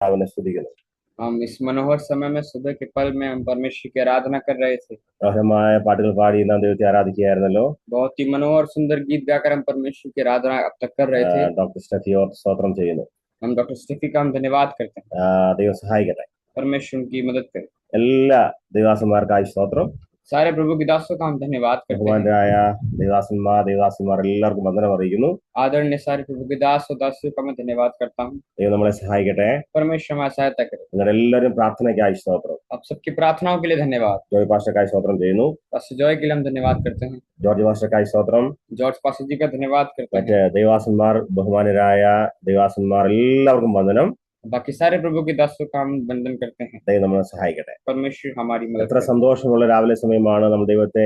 അവനെ സ്തുതിക്കുന്നു. हम इस मनोहर समय में सुबह के पल में हम परमेश्वर की आराधना कर रहे थे। മനോഹരമായ പാട്ടുകൾ പാടി നാം ദൈവത്തെ ആരാധിക്കുകയായിരുന്നല്ലോ. बहुत ही मनोहर सुंदर गीत गाकर हम परमेश्वर की आराधना अब तक कर रहे थे। ഡോക്ടർ സ്റ്റെഫിയോർ സ്തോത്രം ചെയ്യുന്നു. हम डॉक्टर स्टीफी का हम धन्यवाद करते हैं। ദൈവം സഹായിക്കട്ടെ. परमेश्वर उनकी मदद करे। എല്ലാ ദൈവാസന്മാർക്കായി സ്തോത്രം. सारे प्रभु के दासों का हम धन्यवाद करते हैं। ബഹുമാനരായ ദൈവാസന്മാർ എല്ലാവർക്കും വന്ദനം അറിയിക്കുന്നു. आदरणीय सारे प्रभु के दास और दासियों का मैं धन्यवाद करता हूँ। ദൈവം നമ്മളെ സഹായിക്കട്ടെ. परमेश्वर हमारी सहायता करे। നിങ്ങളെല്ലാവരും പ്രാർത്ഥനയ്ക്കായി സ്തോത്രം. आप सबकी प्रार्थनाओं के लिए धन्यवाद। ജോയ് പാസ്റ്റർക്കായി സ്തോത്രം ചെയ്യുന്നു. पास्टर जॉय के लिए हम धन्यवाद करते हैं। ജോർജ് പാസ്റ്റർക്കായി സ്തോത്രം. जॉर्ज पास्टर जी का धन्यवाद करते हैं। മറ്റ് ദൈവാസന്മാർ ബഹുമാനരായ ദൈവാസന്മാർ എല്ലാവർക്കും വന്ദനം. बाकी सारे प्रभु के दासों का हम वंदन करते हैं। ദൈവം നമ്മളെ സഹായിക്കട്ടെ. परमेश्वर हमारी मदद എത്ര करे। സന്തോഷമുള്ള രാവിലെ സമയമാണ്. നമ്മൾ ദൈവത്തെ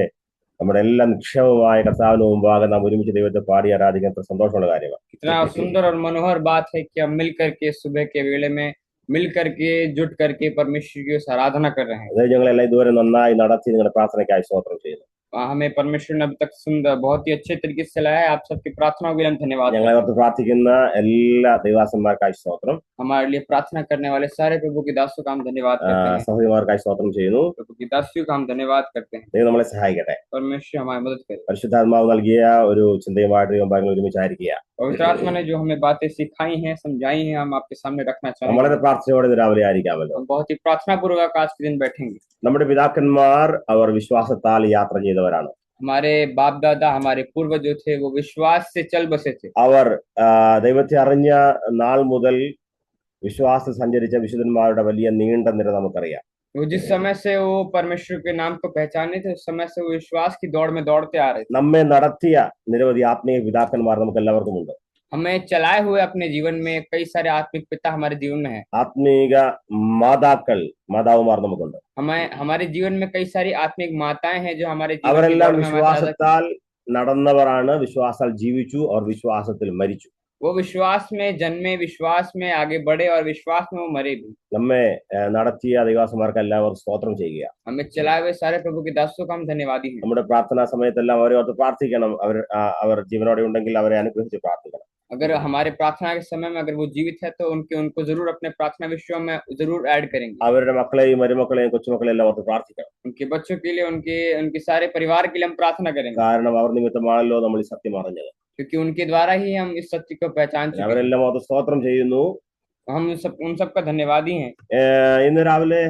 നമ്മുടെ എല്ലാ നിക്ഷേപമായ കർത്താവിന് മുമ്പാകെ നാം ഒരുമിച്ച് ദൈവത്തെ പാടി ആരാധിക്കാൻ എത്ര സന്തോഷമുള്ള കാര്യമാണ്. कितना सुंदर और मनोहर बात है कि हम मिल करके सुबह के वेले में मिल करके जुट करके परमेश्वर की उस आराधना कर रहे हैं। അത് ഞങ്ങളെല്ലാം ഇതുവരെ നന്നായി നടത്തി നിങ്ങളുടെ പ്രാർത്ഥനയ്ക്കായി സ്തോത്രം ചെയ്യുന്നു. हमें परमेश्वर ने अब तक सुंदर बहुत ही अच्छे तरीके से चलाया है। आप सबकी प्रार्थनाओं के लिए हम धन्यवाद ഞങ്ങളെ ഓർത്ത് പ്രാർത്ഥിക്കുന്ന എല്ലാ ദൈവാസന്മാർക്കായി സ്തോത്രം. हमारे लिए प्रार्थना करने वाले सारे प्रभु के दासों का हम धन्यवाद करते हैं। സഹോദരിമാർക്കായി സ്തോത്രം ചെയ്യുന്നു. प्रभु की दासियों का हम धन्यवाद करते हैं। ദൈവം നമ്മളെ സഹായിക്കട്ടെ. परमेश्वर हमारी मदद करे। പരിശുദ്ധാത്മാവ് നൽകിയ ഒരു ചിന്തയുമായിട്ട് ദൈവം ഒരുമിച്ചായിരിക്കുക. पवित्र आत्मा ने जो हमें बातें सिखाई हैं समझाई हैं हम आपके सामने रखना चाहेंगे। വളരെ പ്രാർത്ഥനയോടെ ഇന്ന് രാവിലെ ആയിരിക്കാമല്ലോ. हम बहुत ही प्रार्थना पूर्वक आज के दिन बैठेंगे। നമ്മുടെ പിതാക്കന്മാർ അവർ വിശ്വാസത്താൽ യാത്ര ചെയ്തവരാണ്. हमारे बाप दादा हमारे पूर्वज जो थे वो विश्वास से चल बसे थे। അവർ ദൈവത്തെ അറിഞ്ഞ നാൾ മുതൽ വിശ്വാസം സഞ്ചരിച്ച വിശുദ്ധന്മാരുടെ വലിയ നീണ്ട നിര നമുക്കറിയാം. वो जिस समय से वो परमेश्वर के नाम को पहचाने थे उस समय से वो विश्वास की दौड़ में दौड़ते आ रहे थे। നമ്മെ നടത്തിയ നിരവധി ആത്മീയ പിതാക്കന്മാർ നമുക്ക് എല്ലാവർക്കും ഉണ്ട്. हमें चलाए हुए अपने जीवन में कई सारे आत्मिक पिता हमारे जीवन में है। ആത്മീക മാതാവുമാർ നമുക്കുണ്ട്. हमें हमारे जीवन में कई सारी आत्मिक माताएं हैं जो हमारे जीवन की അവരെല്ലാം दौड़ में हमारे साथ വിശ്വാസത്താൽ നടന്നവരാണ്. വിശ്വാസാൽ ജീവിച്ചു. അവർ വിശ്വാസത്തിൽ മരിച്ചു. वो विश्वास में जन्मे, विश्वास में आगे बढ़े और विश्वास में वो मरे भी। നമ്മെ നടത്തിയ ദൈവാസന്മാർക്ക് എല്ലാവർക്കും സ്തോത്രം ചെയ്യുക. हमें चलाए हुए सारे प्रभु के दासों का हम धन्यवादी हैं। നമ്മുടെ പ്രാർത്ഥനാ സമയത്തെല്ലാം അവരെ ഓർത്ത് പ്രാർത്ഥിക്കണം. അവർ ജീവനോടെ ഉണ്ടെങ്കിൽ അവരെ അനുഗ്രഹിച്ച് പ്രാർത്ഥിക്കണം. अगर हमारे प्रार्थना के समय में अगर वो जीवित है तो उनको जरूर अपने प्रार्थना विषयों में जरूर ऐड करेंगे। അവരുടെ മക്കളെയും മരുമക്കളെയും കൊച്ചുമക്കളെയും എല്ലാം ഓർത്ത് പ്രാർത്ഥിക്കണം. उनके बच्चों के लिए उनके सारे परिवार के लिए हम प्रार्थना करेंगे। കാരണം അവർ നിമിത്തമാണല്ലോ നമ്മൾ ഈ സത്യം അറിഞ്ഞത്. क्योंकि उनके द्वारा ही हम इस सत्य को पहचान चुके हैं। അവരെല്ലാം ഓർത്ത് സ്തോത്രം ചെയ്യുന്നു. हम उन सब का धन्यवादी हैं। ഇന്ന് രാവിലെ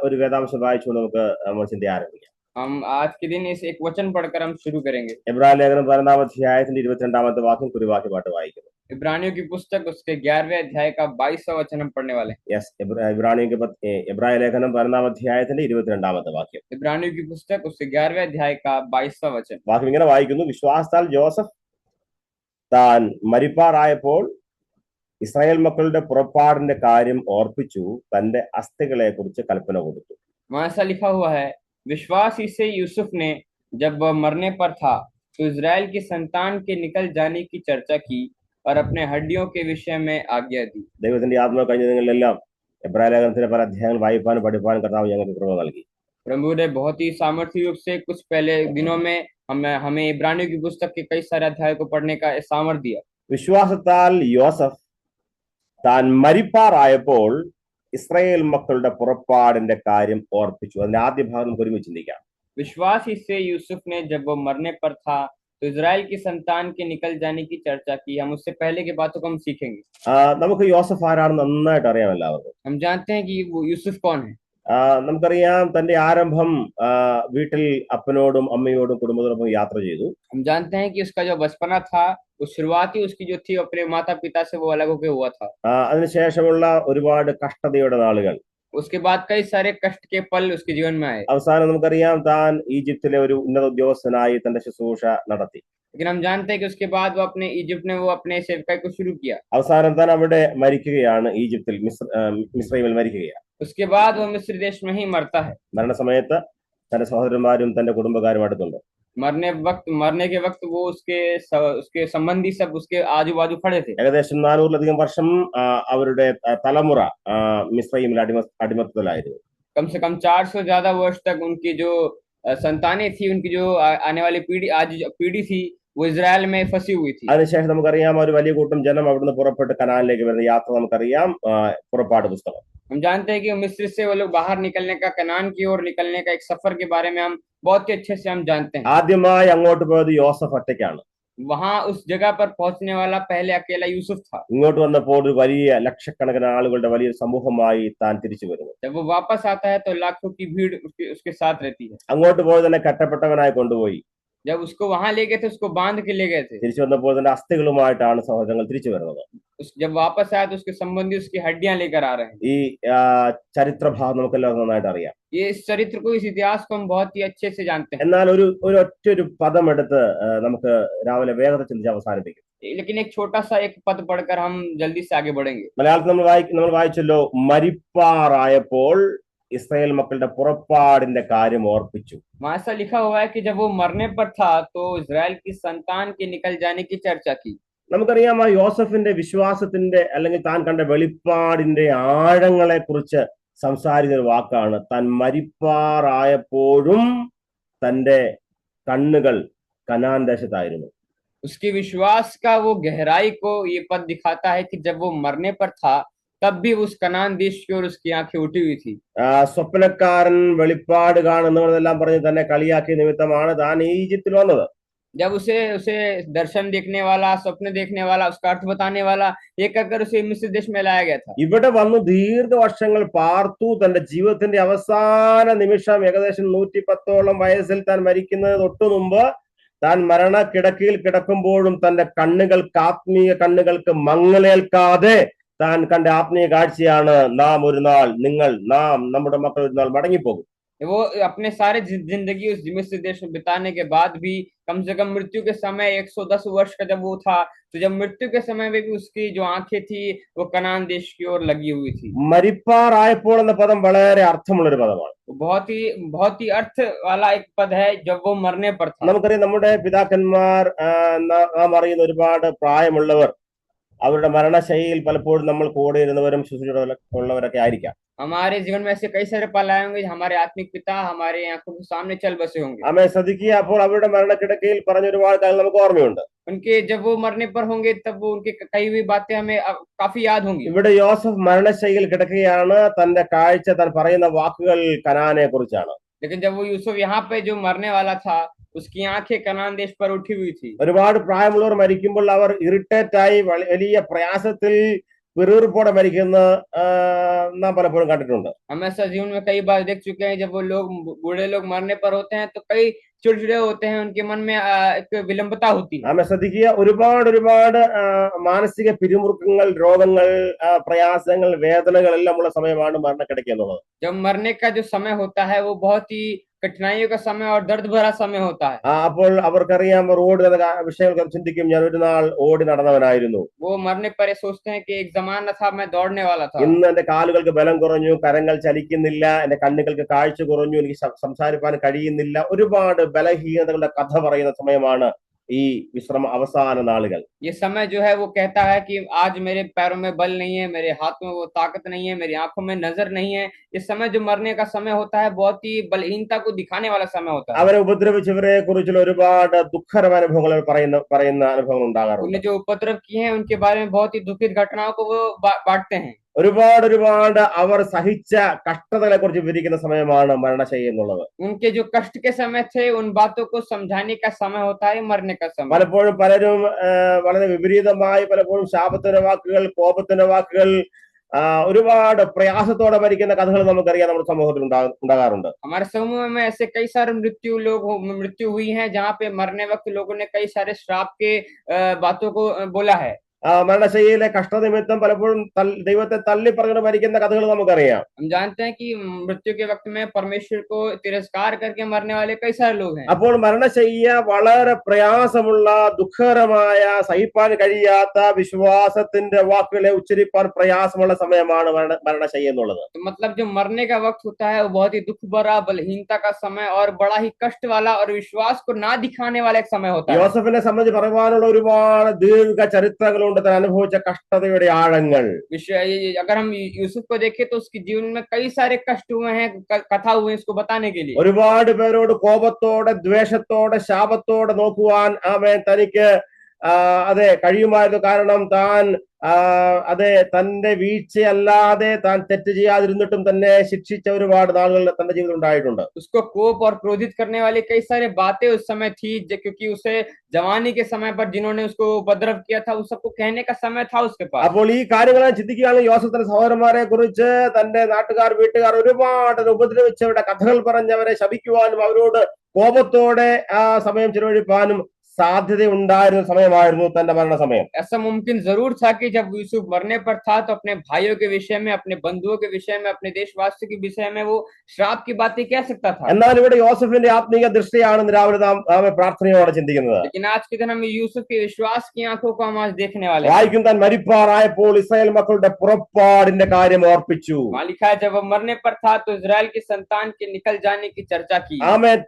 ഒരു വേദാംശം വായിച്ചുകൊണ്ട് നമ്മൾ ചിന്ത ആരംഭിക്കാം. हम आज के दिन इस एक वचन पढ़कर हम शुरू करेंगे। എബ്രായ ലേഖനം 12-ാം അധ്യായത്തിന്റെ 22-ാമത്തെ വാക്യം കുറിവാക്യമായിട്ട് വായിക്കുന്നു. इब्रानियों की पुस्तक उसके 11वें अध्याय का 22वां वचन हम पढ़ने वाले हैं। യെസ്, എബ്രായ ലേഖനം 12-ാം അധ്യായത്തിന്റെ 22-ാമത്തെ വാക്യം. इब्रानियों की पुस्तक उसके 11वें अध्याय का 22वां वचन। വാക്യം ഇങ്ങനെ വായിക്കുന്നു. വിശ്വാസത്താൽ ജോസഫ് താൻ മരിപ്പാറായപ്പോൾ ഇസ്രായേൽ മക്കളുടെ പുറപ്പാടിന്റെ കാര്യം ഓർപ്പിച്ചു തന്റെ അസ്ഥികളെ കുറിച്ച് കൽപ്പന കൊടുത്തു. वहां ऐसा लिखा हुआ है, विश्वास ही से यूसुफ ने जब वह मरने पर था तो इजराइल की संतान के निकल जाने की चर्चा की और अपने हड्डियों के विषय में आज्ञा दी। ദൈവത്തിന്റെ ആത്മാവ് കഴിഞ്ഞ ദിനങ്ങളിലെല്ലാം എബ്രായ ലേഖനത്തിലെ പല അധ്യായങ്ങൾ വായിപ്പാനും പഠിപ്പാനും കർത്താവ് ഞങ്ങൾക്ക് കൃപ നൽകി. प्रभु ने बहुत ही सामर्थ्य युग से कुछ पहले दिनों में हमें इब्रानियों की पुस्तक के कई सारे अध्याय को पढ़ने का सामर्थ्य दिया। വിശ്വാസത്താൽ യോസഫ് താൻ മരിപ്പാറായപ്പോൾ ഇസ്രായേൽ മക്കളുടെ പുറപ്പാടിന്റെ കാര്യം ഓർപ്പിച്ചു. അതിന്റെ ആദ്യ ഭാഗം നമുക്ക് ഒരുമിച്ച് ചിന്തിക്കാം. विश्वास ही से यूसुफ ने जब वो मरने पर था तो इजराइल की संतान के निकल जाने की चर्चा की। हम उससे पहले की बातों को हम सीखेंगे। നമുക്ക് യോസഫ് ആരാണെന്ന് നന്നായിട്ട് അറിയാം എല്ലാവർക്കും. हम जानते हैं कि वो यूसुफ कौन है। നമുക്കറിയാം തന്റെ ആരംഭം വീട്ടിൽ അപ്പനോടും അമ്മയോടും കുടുംബത്തോടൊപ്പം യാത്ര ചെയ്തു. हम जानते हैं कि उसका जो बचपना था वो शुरुआती उसकी जो थी अपने माता पिता से वो अलग होकर हुआ था। അതിനുശേഷമുള്ള ഒരുപാട് കഷ്ടതയുടെ നാളുകൾ, उसके बाद कई सारे कष्ट के पल उसके जीवन में आए। അവസാനം നമുക്കറിയാം താൻ ഈജിപ്തിലെ ഒരു ഉന്നത ഉദ്യോഗസ്ഥനായി തന്റെ ശുശ്രൂഷ നടത്തി. लेकिन हम जानते हैं कि उसके बाद वो अपने इजिप्ट में वो अपने सेवकाई को शुरू किया। അവസാനം താൻ അവിടെ മരിക്കുകയാണ്. ഈജിപ്തിൽ മിസ്രൈമിൽ മരിക്കുകയാണ്. उसके बाद वो मिस्र देश में ही मरता है। മരണസമയത്ത് തന്റെ സഹോദരന്മാരും തന്റെ കുടുംബക്കാരും അടുത്തുണ്ട്. मरने के वक्त वो उसके संबंधी सब उसके आजू बाजू खड़े थे। ഏകദേശം 400-ലധികം വർഷം അവരുടെ തലമുറ മിസ്രൈമിൽ അടിമത്തത്തിലായിരുന്നു. कम से कम 400 ज्यादा वर्ष तक उनकी जो संतानें थी, उनकी जो आने वाली पीढ़ी थी वो इजराइल में फंसी हुई थी। അതിനുശേഷം നമുക്കറിയാം ഒരു വലിയ കൂട്ടം ജനം അവിടുന്ന് പുറപ്പെട്ട് കനാനിലേക്ക് വരുന്ന യാത്ര നമുക്കറിയാം. പുറപ്പാട് പുസ്തകം. हम जानते हैं कि मिस्र से वो लोग बाहर निकलने का, कनान की ओर निकलने का एक सफर के बारे में हम बहुत ही अच्छे से हम जानते हैं। ആദ്യമായി അങ്ങോട്ട് പോയത് യോസഫ് ഒറ്റയ്ക്കാണ്. वहां उस जगह पर पहुंचने वाला पहले अकेला यूसुफ था। ഇങ്ങോട്ട് വന്നപ്പോൾ ഒരു വലിയ ലക്ഷക്കണക്കിന് ആളുകളുടെ വലിയൊരു സമൂഹമായി താൻ തിരിച്ചു വരുന്നു. जब वो वापस आता है तो लाखों की भीड़ उसके साथ रहती है। അങ്ങോട്ട് പോയി തന്നെ കട്ടപ്പെട്ടവനായി കൊണ്ടുപോയി. जब उसको वहां ले गए थे, उसको बांध के ले गए थे। തിരിച്ചു വന്നപ്പോൾ തന്നെ അസ്ഥികളുമായിട്ടാണ് സഹോദരങ്ങൾ തിരിച്ചു വരുന്നത്. जब वापस आया तो उसके संबंधी उसकी हड्डियां लेकर आ रहे हैं। ഈ ചരിത്രഭാഗം നമുക്കെല്ലാം നന്നായിട്ട് അറിയാം. ये इस चरित्र को, इस इतिहास को हम बहुत ही अच्छे से जानते हैं। എന്നാൽ ഒരു ഒറ്റൊരു പദം എടുത്ത് നമുക്ക് രാവിലെ വേഗത്തിൽ ചിന്തിച്ച് അവസാനിപ്പിക്കും. लेकिन एक छोटा सा एक पद पढ़कर हम जल्दी से आगे बढ़ेंगे। മലയാളത്തിൽ നമ്മൾ വായിച്ചല്ലോ, മരിപ്പാറായപ്പോൾ ഇസ്രായേൽ മക്കളുടെ പുറപ്പാടിന്റെ കാര്യം ഓർപ്പിച്ചു. वहां ऐसा लिखा हुआ है कि जब वो मरने पर था तो इजराइल की संतान के निकल जाने की चर्चा की। നമുക്കറിയാം ആ യോസഫിന്റെ വിശ്വാസത്തിന്റെ അല്ലെങ്കിൽ താൻ കണ്ട വെളിപ്പാടിന്റെ ആഴങ്ങളെ കുറിച്ച് സംസാരിക്കുന്ന ഒരു വാക്കാണ്, താൻ മരിപ്പാറായപ്പോഴും തന്റെ കണ്ണുകൾ കനാൻ ദേശത്തായിരുന്നു. उसके विश्वास का वो गहराई को ये पद दिखाता है कि जब वो मरने पर था तब भी उस कनान देश की ओर उसकी आंखें उठी हुई थी। സ്വപ്നക്കാരൻ വെളിപ്പാട് കാണുന്നതെല്ലാം പറഞ്ഞ് തന്നെ കളിയാക്കിയ നിമിത്തമാണ് താൻ ഈജിപ്തിൽ വന്നത്. जब उसे उसे दर्शन देखने वाला, स्वप्न देखने वाला, उसका अर्थ बताने वाला ये कहकर उसे मिस्र देश में लाया गया था। ഇവിടെ വന്ന് ദീർഘവർഷങ്ങൾ പാർത്തു. തന്റെ ജീവിതത്തിന്റെ അവസാന നിമിഷം ഏകദേശം 110ഓളം വയസ്സിൽ താൻ മരിക്കുന്നത് തൊട്ടു മുമ്പ് താൻ മരണക്കിടക്കയിൽ കിടക്കുമ്പോഴും തന്റെ കണ്ണുകൾക്ക്, ആത്മീയ കണ്ണുകൾക്ക് മങ്ങലേൽക്കാതെ താൻ കണ്ട ആത്മീയ കാഴ്ചയാണ് നാം നമ്മുടെ മക്കൾ ഒരു നാൾ മടങ്ങിപ്പോകും. वो अपने सारे जिंदगी उस मिस्र देश में बिताने के बाद भी कम से कम मृत्यु के समय 110 वर्ष का जब वो था, तो जब मृत्यु के समय में भी उसकी जो आंखें थी वो कनान देश की ओर लगी हुई थी। മരിപ്പാറായപ്പോൾ എന്ന പദം വളരെ അർത്ഥമുള്ളൊരു പദമാണ്. बहुत ही अर्थ वाला एक पद है जब वो मरने पर था। നമുക്കറിയാം നമ്മുടെ പിതാക്കന്മാർ, നാം അറിയുന്ന ഒരുപാട് പ്രായമുള്ളവർ, അവരുടെ മരണശൈലിയിൽ പലപ്പോഴും നമ്മൾ കൂടെ ഇരുന്നവരും ശുശ്രൂഷയുള്ളവരൊക്കെ ആയിരിക്കാം. हमारे जीवन में ऐसे कई सारे पल आए होंगे, हमारे आत्मिक पिता हमारे आंखों के सामने चल बसे होंगे। നമ്മെ ശ്രദ്ധിക്കുക. അപ്പോൾ അവരുടെ മരണക്കിടക്കയിൽ പറഞ്ഞ ഒരുപാട് കാര്യങ്ങൾ നമുക്ക് ഓർമ്മയുണ്ട്. उनके जब वो मरने पर होंगे तब वो उनके कई हुई बातें हमें काफी याद होंगी। ഇവിടെ യോസഫ് മരണശൈലിയിൽ കിടക്കുകയാണ്. തന്റെ കാഴ്ച, താൻ പറയുന്ന വാക്കുകൾ കനാനെ കുറിച്ചാണ്. लेकिन जब वो यूसुफ यहाँ पे जो मरने वाला था, उसकी आंखें कनान देश पर उठी हुई थी। ഒരുപാട് പ്രായമുള്ളവർ മരിക്കുമ്പോൾ അവർ ഇറിറ്റേറ്റായി വലിയ പ്രയാസത്തിൽ പിറുപിറുപ്പോടെ മരിക്കുന്ന നാം പലപ്പോഴും കണ്ടിട്ടുണ്ട്. हम ऐसा जीवन में कई बार देख चुके हैं, जब वो लोग, बूढ़े लोग मरने पर होते हैं तो कई चिड़चिड़े होते हैं, उनके मन में एक विलंबता होती है। നമ്മെ ശ്രദ്ധിക്കുക. ഒരുപാട് മാനസിക പിരിമുറുക്കങ്ങൾ, രോഗങ്ങൾ, പ്രയാസങ്ങൾ, വേദനകൾ എല്ലാം ഉള്ള സമയമാണ് മരണക്കിടക്കുക എന്നുള്ളത്. जब मरने का जो समय होता है वो बहुत ही कठिनाइयों का समय और दर्द भरा समय होता है। അപ്പോൾ അവർക്കറിയാം, അവർ ഓടുന്ന വിഷയങ്ങൾ ചിന്തിക്കും, ഞാൻ ഒരു നാൾ ഓടി നടന്നവനായിരുന്നു, वो मरने पर ये सोचते हैं कि एक जमाना था मैं दौड़ने वाला था, ഇന്ന് എന്റെ കാലുകൾക്ക് ബലം കുറഞ്ഞു, കരങ്ങൾ ചലിക്കുന്നില്ല, എന്റെ കണ്ണുകൾക്ക് കാഴ്ച കുറഞ്ഞു, എനിക്ക് സംസാരിക്കാൻ കഴിയുന്നില്ല. ഒരുപാട് ബലഹീനതകളുടെ കഥ പറയുന്ന സമയമാണ് ഈ വിശ്രമ അവസാന നാളുകൾ. ये समय जो है वो कहता है कि आज मेरे पैरों में बल नहीं है, मेरे हाथ में वो ताकत नहीं है, मेरी आंखों में नजर नहीं है। ये समय जो मरने का समय होता है बहुत ही बलहीनता को दिखाने वाला समय होता है। അവരെ ഉപദ്രവിച്ചവരെ കുറിച്ചുള്ള ഒരുപാട് ദുഃഖകരമായ അനുഭവങ്ങൾ പറയുന്ന അനുഭവങ്ങൾ ഉണ്ടാകാറുണ്ട്. उन्हें जो उपद्रव किए हैं उनके बारे में बहुत ही दुखित घटनाओं को वो बांटते हैं। ഒരുപാട് അവർ സഹിച്ച കഷ്ടതകളെ കുറിച്ച് വിവരിക്കുന്ന സമയമാണ് മരണശൈലി എന്നുള്ളത്. उनके जो कष्ट के समय थे उन बातों को समझाने का समय होता है मरने का समय। പലപ്പോഴും പലരും വളരെ വിപരീതമായി, പലപ്പോഴും ശാപത്തിന്റെ വാക്കുകൾ, കോപത്തിന്റെ വാക്കുകൾ, ഒരുപാട് പ്രയാസത്തോടെ മരിക്കുന്ന കഥകൾ നമുക്കറിയാം, നമ്മുടെ സമൂഹത്തിൽ ഉണ്ടാകാറുണ്ട്. हमारे समूह में ऐसे कई सारे मृत्यु हुई है जहाँ पे मरने वक्त लोगों ने कई सारे श्राप के बातों को बोला है। മരണശൈലിയിലെ കഷ്ടനിമിത്തം പലപ്പോഴും ദൈവത്തെ തള്ളി പറഞ്ഞിട്ട് മരിക്കുന്ന കഥകൾ നമുക്കറിയാം. हम जानते हैं कि मृत्यु के वक्त में परमेश्वर को तिरस्कार करके मरने वाले कई सारे लोग हैं। അപ്പോൾ മരണശയ്യ വളരെ പ്രയാസമുള്ള, ദുഃഖകരമായ, സഹിപ്പാൻ കഴിയാത്ത, വിശ്വാസത്തിന്റെ വാക്കുകളെ ഉച്ചരിപ്പാൻ പ്രയാസമുള്ള സമയമാണ് മരണശയ്യ എന്നുള്ളത്. तो मतलब जो मरने का वक्त होता है वो बहुत ही दुख भरा, बलहीनता का समय और बड़ा ही कष्ट वाला और विश्वास को ना दिखाने वाला एक समय होता है। യോസഫിനെ സംബന്ധിച്ച് പറയാനുള്ള ഒരുപാട് ദീർഘ ചരിത്രങ്ങളുണ്ട്. കൊണ്ട് താൻ അനുഭവിച്ച കഷ്ടതയുടെ ആഴങ്ങൾ. अगर हम यूसुफ को देखें तो उसके जीवन में कई सारे कष्ट हुए हैं, कथा हुए हैं इसको बताने के लिए। ഒരുപാട് പേരോട് കോപത്തോടെ ദ്വേഷത്തോടെ ശാപത്തോടെ നോക്കുവാൻ തനിക്ക് അതെ കഴിയുമായിരുന്നു. കാരണം താൻ അതെ തന്റെ വീഴ്ചയല്ലാതെ താൻ തെറ്റ് ചെയ്യാതിരുന്നിട്ടും തന്നെ ശിക്ഷിച്ച ഒരുപാട് നാളുകൾ തന്റെ ജീവിതം ഉണ്ടായിട്ടുണ്ട്. उसको कोप और क्रोधित करने वाली कई सारी बातें उस समय थी, क्योंकि उसे जवानी के समय पर जिन्होंने उसको उपद्रव किया था उस सबको कहने का समय था उसके पास। അപ്പോൾ ഈ കാര്യങ്ങളെ ചിന്തിക്കുകയാണെങ്കിൽ യോസഫ് തന്റെ സഹോദരന്മാരെ കുറിച്ച് തന്റെ നാട്ടുകാർ വീട്ടുകാർ ഒരുപാട് ഉപദ്രവിച്ചവരുടെ കഥകൾ പറഞ്ഞവരെ ശപിക്കുവാനും അവരോട് കോപത്തോടെ ആ സമയം ചെലവഴിപ്പാനും സാധ്യത ഉണ്ടായിരുന്ന സമയമായിരുന്നു തന്റെ മരണസമയം. ऐसा मुमकिन जरूर था कि जब यूसुफ मरने पर था तो अपने भाइयों के विषय में, अपने बंधुओं के विषय में, अपने देशवासियों के विषय में वो श्राप की बातें कह सकता था। എന്നാൽ ഇവിടെ യോസഫിന്റെ ആത്മീയ ദൃഷ്ടിയാണ് രാവിലെ നാം പ്രാർത്ഥനയോടെ ചിന്തിക്കുന്നത്. लेकिन आज के दिन हम यूसुफ के विश्वास की आंखों को हम आज देखने वाले हैं। വായിക്കും താൻ മരിപ്പാറായപ്പോൾ ഇസ്രായേൽ മക്കളുടെ പുറപ്പാടിന്റെ കാര്യം ഓർപ്പിച്ചു. वहाँ लिखा है जब वो मरने पर था तो इजराइल की संतान के निकल जाने की चर्चा की।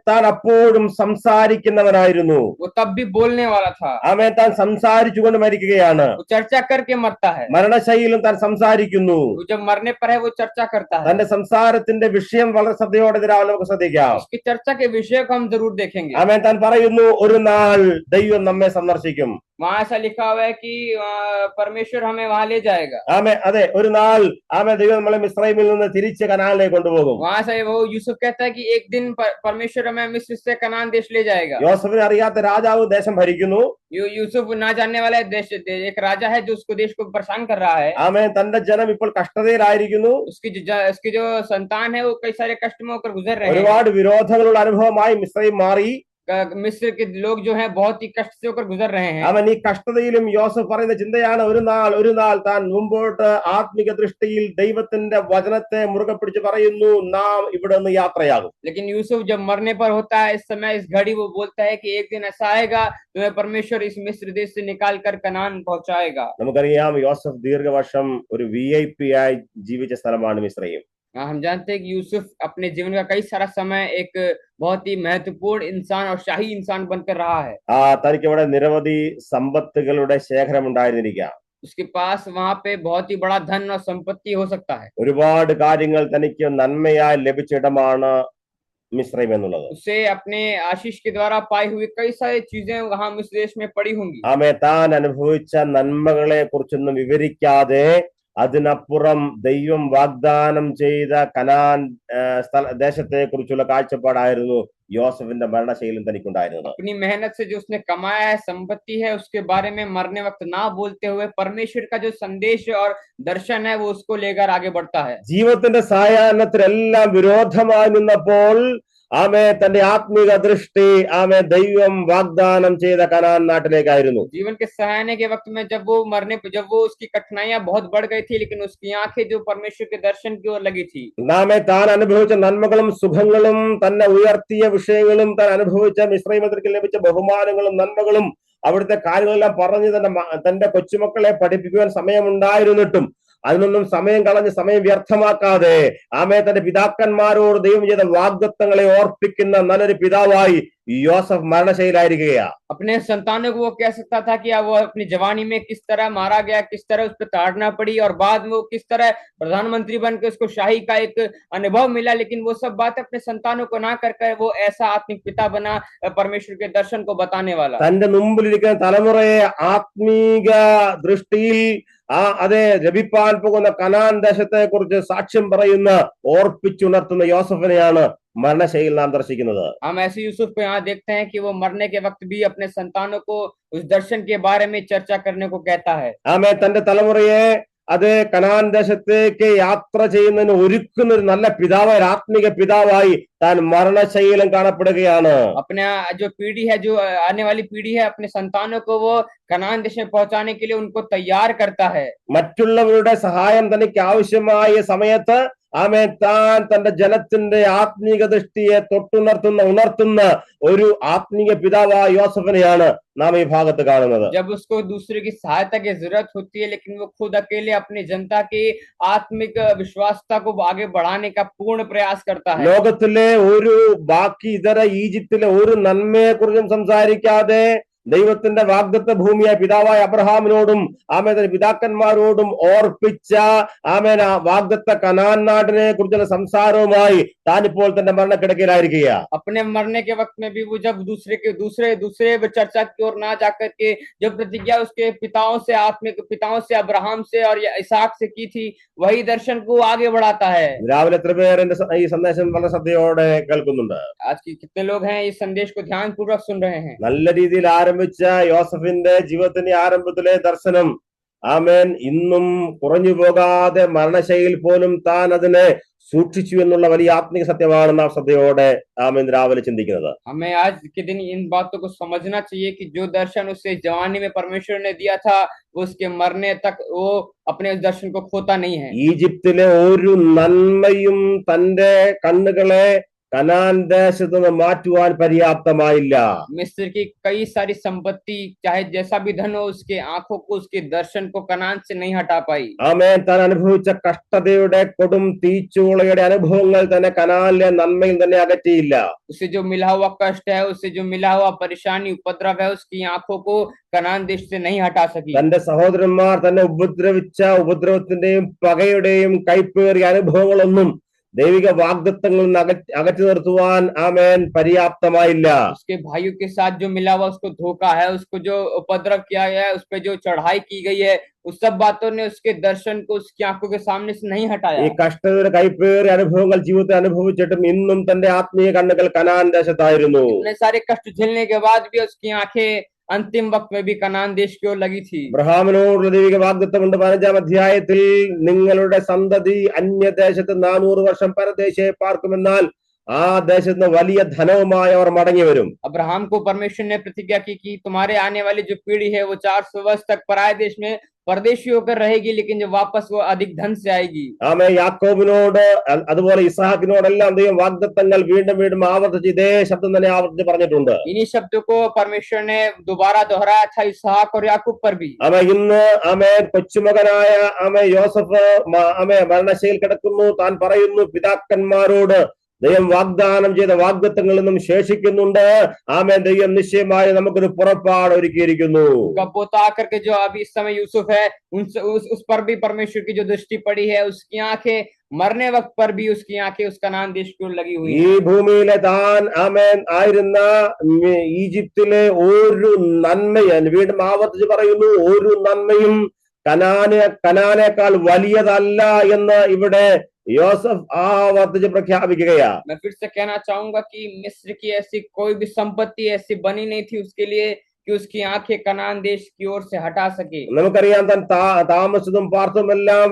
താൻ അപ്പോഴും സംസാരിക്കുന്നവനായിരുന്നു. वो तब भी बोलने वाला था। താൻ സംസാരിച്ചുകൊണ്ട് മരിക്കുകയാണ്. वो चर्चा करके मरता है। മരണശൈലിയിലും താൻ സംസാരിക്കുന്നു. वो जब मरने पर है वो चर्चा करता है। തന്റെ സംസാരത്തിന്റെ വിഷയം വളരെ ശ്രദ്ധയോടെ രാവിലെ നമുക്ക് ശ്രദ്ധിക്കാം. उसकी चर्चा के विषय को हम जरूर देखेंगे। താൻ പറയുന്നു ഒരു നാൾ ദൈവം നമ്മെ സന്ദർശിക്കും. वहाँ ऐसा लिखा हुआ है कि परमेश्वर हमें वहाँ ले जाएगा। അതെ ഒരു നാൾ ദൈവം നമ്മളെ മിസ്രൈമിൽ നിന്ന് തിരിച്ച് കനാനിലേക്ക് കൊണ്ടുപോകും. वहाँ से वो यूसुफ कहता है कि एक दिन परमेश्वर हमें मिस्र से कनान देश ले जाएगा। യോസഫിനെ അറിയാത്ത രാജാവ് ദേശം ഭരിക്കുന്നു. यूसुफ ना जानने वाला देश, एक राजा है जो उसको देश को परेशान कर रहा है। തന്റെ ജനം ഇപ്പോൾ കഷ്ടതയിലായിരിക്കുന്നു. उसकी जो संतान है वो कई सारे कष्ट में होकर गुजर रहे हैं। ഒരുപാട് വിരോധങ്ങളുള്ള അനുഭവമായി മിസ്രൈം മാറി. मिस्र के लोग जो हैं बहुत ही कष्ट से होकर गुजर रहे हैं। ഈ കഷ്ടതയിലും യോസഫ് പറയുന്ന ചിന്തയാണ് ഒരു നാൾ താൻ മുമ്പോട്ട് ആത്മിക ദൃഷ്ടിയിൽ ദൈവത്തിന്റെ വചനത്തെ മുറുകെ പിടിച്ച് പറയുന്നു നാം ഇവിടെ നിന്ന് യാത്രയാകും. लेकिन यूसुफ जब मरने पर होता है इस समय इस घड़ी वो बोलता है कि एक दिन ऐसा आएगा तुम्हें परमेश्वर इस मिस्र देश से निकाल कर कनान पहुंचाएगा। നമുക്കറിയാം യോസഫ് ദീർഘവർഷം ഒരു VIP ആയി ജീവിച്ച സ്ഥലമാണ് മിസ്രൈം. हम जानते हैं कि यूसुफ अपने जीवन का कई सारा समय एक बहुत ही महत्वपूर्ण इंसान और शाही इंसान बनकर रहा है। തനിക്ക് ഇവിടെ നിരവധി സമ്പത്തുകളുടെ ശേഖരം ഉണ്ടായിരുന്നിരിക്കാം. उसके पास वहाँ पे बहुत ही बड़ा धन और संपत्ति हो सकता है। ഒരുപാട് കാര്യങ്ങൾ തനിക്ക് നന്മയായി ലഭിച്ച ഇടമാണ് മിസ്രൈം എന്നുള്ളത്. उसे अपने आशीष के द्वारा पाई हुई कई सारी चीजें वहाँ मिस्र देश में पड़ी होंगी। താൻ അനുഭവിച്ച നന്മകളെ കുറിച്ചൊന്നും വിവരിക്കാതെ അതിനപ്പുറം ദൈവം വാഗ്ദാനം ചെയ്ത കനാൻ ദേശത്തെ കുറിച്ചുള്ള കാഴ്ചപ്പാടായിരുന്നു യോസഫിന്റെ മരണശൈലിയും തനിക്കുണ്ടായിരുന്നത്. अपनी मेहनत से जो उसने कमाया है, संपत्ति है, उसके बारे में मरने वक्त ना बोलते हुए परमेश्वर का जो संदेश और दर्शन है वो उसको लेकर आगे बढ़ता है। ജീവിതത്തിന്റെ സായാഹ്നത്തിലെല്ലാം വിരോധമായി നിന്നപ്പോൾ തന്റെ ആത്മീക ദൃഷ്ടി ദൈവം വാഗ്ദാനം ചെയ്ത കനാൻ നാട്ടിലേക്കായിരുന്നു. जीवन के सहायने के वक्त में जब वो उसकी कठिनाइयां बहुत बढ़ गई थी, लेकिन उसकी आंखें जो परमेश्वर के दर्शन की ओर लगी थी। താൻ അനുഭവിച്ച നന്മകളും സുഖങ്ങളും തന്നെ ഉയർത്തിയ വിഷയങ്ങളും താൻ അനുഭവിച്ച മിസ്രൈമിൽ ലഭിച്ച ബഹുമാനങ്ങളും നന്മകളും അവിടുത്തെ കാര്യങ്ങളെല്ലാം പറഞ്ഞ് തന്റെ കൊച്ചുമക്കളെ പഠിപ്പിക്കുവാൻ സമയമുണ്ടായിരുന്നിട്ടും അതിനൊന്നും സമയം കളഞ്ഞ് സമയം വ്യർത്ഥമാക്കാതെ തന്റെ പിതാക്കന്മാരോട് ദൈവം ചെയ്ത വാഗ്ദത്തങ്ങളെ ഓർപ്പിക്കുന്ന നല്ലൊരു പിതാവായി യോസഫ് മരണശൈലിയിലായിരിക്കുകയാ. अपने संतानों को वो कह सकता था कि वो अपनी जवानी में किस तरह मारा गया, किस तरह उस पर ताड़ना पड़ी और बाद में वो किस तरह प्रधानमंत्री बन के उसको शाही का एक अनुभव मिला, लेकिन वो सब बात अपने संतानों को ना कर वो ऐसा आत्मिक पिता बना परमेश्वर के दर्शन को बताने वाला। തന്റെ മുമ്പിലിരിക്കുന്ന തലമുറയെ ആത്മീക ദൃഷ്ടിയിൽ ലഭിപ്പാൻ പോകുന്ന കനാൻ ദേശത്തെ കുറിച്ച് സാക്ഷ്യം പറയുന്ന ഓർപ്പിച്ചുണർത്തുന്ന യോസഫിനെയാണ് മരണശൈലിയിൽ നാം ദർശിക്കുന്നത്. हम ऐसे यूसुफ को यहाँ देखते हैं कि वो मरने के वक्त भी अपने संतानों को उस दर्शन के बारे में चर्चा करने को कहता है। തന്റെ തലമുറയെ കനാൻ ദേശത്തേക്ക് യാത്ര ചെയ്യുന്നതിന് ഒരുക്കുന്ന ഒരു നല്ല പിതാവായി, ആത്മീക പിതാവായി താൻ മരണശൈലിയിലും കാണപ്പെടുകയാണ്. अपने जो पीढ़ी है, जो आने वाली पीढ़ी है, अपने संतानों को वो कनान देश में पहुंचाने के लिए उनको तैयार करता है। മറ്റുള്ളവരുടെ സഹായം തനിക്ക് ആവശ്യമായ സമയത്ത് താൻ തന്റെ ജനത്തിന്റെ ആത്മീക ദൃഷ്ടിയെ ഉണർത്തുന്ന ഒരു ആത്മീക പിതാവായ യോസഫിനെയാണ് നാം ഈ ഭാഗത്ത് കാണുന്നത്. जब उसको दूसरे की सहायता की जरूरत होती है, लेकिन वो खुद अकेले अपनी जनता की आत्मिक विश्वासता को आगे बढ़ाने का पूर्ण प्रयास करता है। ലോകത്തിലെ ഒരു ബാക്കി ഇതര ഈജിപ്തിലെ ഒരു നന്മയെ കുറിച്ചും സംസാരിക്കാതെ ദൈവത്തിന്റെ വാഗ്ദത്ത ഭൂമിയായ പിതാവായ അബ്രഹാമിനോടും ആമേൻ തന്റെ പിതാക്കന്മാരോടും ഓർപ്പിച്ച ആമേൻ ആ വാഗ്ദത്ത കനാൻ നാടിനെ കുറിച്ചുള്ള സംസാരവുമായി താനിപ്പോൾ തന്റെ മരണക്കിടക്കയിലായിരിക്കുക. अपने मरने के वक्त में भी वो जब दूसरे चर्चा की ओर ना जाकर के जो प्रतिज्ञा उसके पिताओं से, आत्मिक पिताओं से, अब्राहम से और इसहाक से की थी, वही दर्शन को आगे बढ़ाता है. രാവിലെ എത്ര പേർ എന്റെ ഈ സന്ദേശം വളരെ ശ്രദ്ധയോടെ കേൾക്കുന്നുണ്ട്? आज की कितने लोग हैं इस संदेश को ध्यान पूर्वक सुन रहे हैं? നല്ല രീതിയിൽ ആരംഭിച്ച യോസഫിന്റെ ജീവിതത്തിന്റെ ആരംഭത്തിലെ ദർശനം ആമേൻ ഇന്നും കുറഞ്ഞു പോകാതെ മരണശൈലിയിൽ പോലും താൻ അതിനെ സൂക്ഷിച്ചു എന്നുള്ള വലിയ ആത്മീയ സത്യമാണ് നാം ശ്രദ്ധയോടെ ആമേൻ രാവിലെ ചിന്തിക്കുന്നത്. हमें आज के दिन इन बातों को समझना चाहिए कि जो दर्शन उसे जवानी में परमेश्वर ने दिया था, उसके मरने तक वो अपने उस दर्शन को खोता नहीं है. ഈജിപ്തിലെ ഒരു നന്മയും തന്റെ കണ്ണുകളെ കനാൻ ദേശത്ത് നിന്ന് മാറ്റുവാൻ പര്യാപ്തമായില്ല. मिस्र की कई सारी संपत्ति, चाहे जैसा भी धन हो, उसके आंखों को, उसके दर्शन को कनान से नहीं हटा पाई. ആമേൻ താൻ അനുഭവിച്ച കഷ്ടതയുടെ കൊടും തീച്ചൂളയുടെ അനുഭവങ്ങൾ തന്നെ കനാനിലെ നന്മയിൽ തന്നെ അകറ്റിയില്ല. उसे जो मिला हुआ कष्ट है, उसे जो मिला हुआ परेशानी, उपद्रव है, उसकी आंखों को कनान देश से नहीं हटा सकी. തന്റെ സഹോദരന്മാർ തന്നെ ഉപദ്രവിച്ച ഉപദ്രവത്തിന്റെയും പകയുടെയും കൈപ്പേറിയ അനുഭവങ്ങളൊന്നും ദൈവിക വാഗ്ദത്തങ്ങളിൽ നിന്ന് അകറ്റി നിർത്തുവാൻ ആമേൻ പര്യാപ്തമായില്ല. उसके भाइयों के साथ जो मिला हुआ उसको धोखा है, उसको जो उपद्रव किया गया है, उस पर जो चढ़ाई की गई है, उस सब बातों ने उसके दर्शन को उसकी आंखों के सामने से नहीं हटाया. ഈ കഷ്ടതയുടെ കൈപ്പേറിയ അനുഭവങ്ങൾ ജീവിതത്തിൽ അനുഭവിച്ചിട്ടും ഇന്നും തന്റെ ആത്മീയ കണ്ണുകൾ കനാൻ ദേശത്തായിരുന്നു. इतने सारे कष्ट झेलने के बाद भी उसकी आंखें अंतिम वक्त में भी कनान देश की ओर लगी थी. അബ്രഹാമിനോടുള്ള ദൈവിക വാഗ്ദത്തമുണ്ട് 15-ാം അധ്യായത്തിൽ, നിങ്ങളുടെ സന്തതി അന്യദേശത്ത് 400 വർഷം പരദേശയെ പാർക്കുമെന്നാൽ ആ ദേശത്ത് വലിയ ധനവുമായി അവർ മടങ്ങി വരും. अब्राहम को परमेश्वर ने प्रतिज्ञा की कि तुम्हारे आने वाली जो पीढ़ी है वो 400 वर्ष तक पराये देश में परदेशी होकर रहेगी, लेकिन जब वापस वो अधिक धन से आएगी. ആമേ യാക്കോബിനോട് അതുപോലെ ഇസ്ഹാക്കിനോടെല്ലാം ദൈവം വാഗ്ദത്തങ്ങൾ വീണ്ടും വീണ്ടും ആവർത്തിച്ച് ഇതേ ശബ്ദം തന്നെ ആവർത്തിച്ച് പറഞ്ഞിട്ടുണ്ട്. इन्हीं शब्दों को परमेश्वर ने दोबारा दोहराया था इसहाक और याकूब पर भी. ആമേ ഇന്ന് ആമേ കൊച്ചുമകനായ ആമേ യോസഫ് ആമേ മരണശൈലിയിൽ കിടക്കുന്നു. താൻ പറയുന്നു, പിതാക്കന്മാരോട് ദൈവം വാഗ്ദാനം ചെയ്ത വാഗ്ദത്തങ്ങളിൽ നിന്നും ശേഷിക്കുന്നുണ്ട്. ആമേൻ ദൈവം നിശ്ചയമായി നമുക്കൊരു പുറപ്പാട് ഒരുക്കിയിരിക്കുന്നു. उसका पोता आकर के जो अभी इस समय यूसुफ है, उस पर भी परमेश्वर की जो दृष्टि पड़ी है, उसकी आंखें मरने वक्त पर भी उसकी आंखें उस कनान देश की ओर लगी हुई ഈ ഭൂമിയിലെ താൻ ആമേൻ ആയിരുന്ന ഈജിപ്തിലെ ഒരു നന്മയും, വീണ്ടും ആവർത്തിച്ച് പറയുന്നു, ഒരു നന്മയും കനാനേക്കാൾ വലിയതല്ല എന്ന് ഇവിടെ യോസഫ് ആവർത്തിച്ച് പ്രഖ്യാപിക്കുകയാ. मैं फिर से कहना चाहूंगा कि मिस्र की ऐसी कोई भी संपत्ति ऐसी बनी नहीं थी उसके लिए कि उसकी आंखें कनान देश की ओर से हटा सके. നമുക്കറിയാം, താൻ താമസിച്ചതും പാർത്തുമെല്ലാം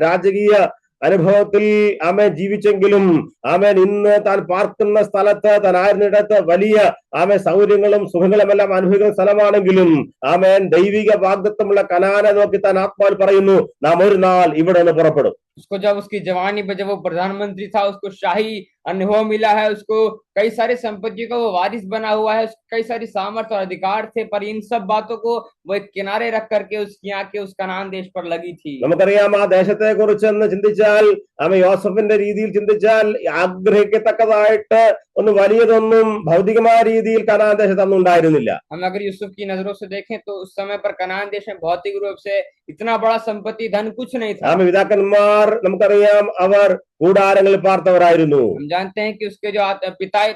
രാജകീയ അനുഭവത്തിൽ ആമേൻ ജീവിച്ചെങ്കിലും ആമേൻ ഇന്ന് താൻ പാർക്കുന്ന സ്ഥലത്ത്, താൻ ആയിരുന്നിടത്ത് വലിയ ആമേൻ സൗകര്യങ്ങളും സുഖങ്ങളും എല്ലാം അനുഭവിക്കുന്ന സ്ഥലമാണെങ്കിലും ആമേൻ ദൈവിക വാഗ്ദത്തമുള്ള കനാനെ നോക്കി താൻ ആത്മാവിൽ പറയുന്നു, നാം ഒരു നാൾ ഇവിടെ നിന്ന് പുറപ്പെടും. उसको जब उसकी जवानी में जब वो प्रधानमंत्री था, उसको शाही अनुभव मिला है, उसको कई सारे संपत्तियों का वो वारिस बना हुआ है, कई सारी सामर्थ्य और अधिकार थे, पर इन सब बातों को वो एक किनारे रख करके उसकी आंखें उस कनान देश पर लगी थी. നമുക്കറിയാം, ആ ദേശത്തെ കുറിച്ചെന്ന് ചിന്തിച്ചാൽ, ആമേൻ യോസഫിന്റെ രീതിയിൽ ചിന്തിച്ചാൽ ആഗ്രഹിക്കത്തക്കതായിട്ട് ഒന്നും വലിയതൊന്നും ഭൗതികമായ രീതിയിൽ കനാൻ ദേശത്ത് അന്ന് ഉണ്ടായിരുന്നില്ല. हम अगर यूसुफ की नजरों से देखें तो उस समय पर कनान देश में भौतिक रूप से इतना बड़ा संपत्ति धन कुछ नहीं था. ആമേൻ പിതാക്കന്മാർ നമുക്കറിയാം, അവർ കൂടാരങ്ങളിൽ പാർത്തവരായിരുന്നു. हम जानते हैं कि उसके जो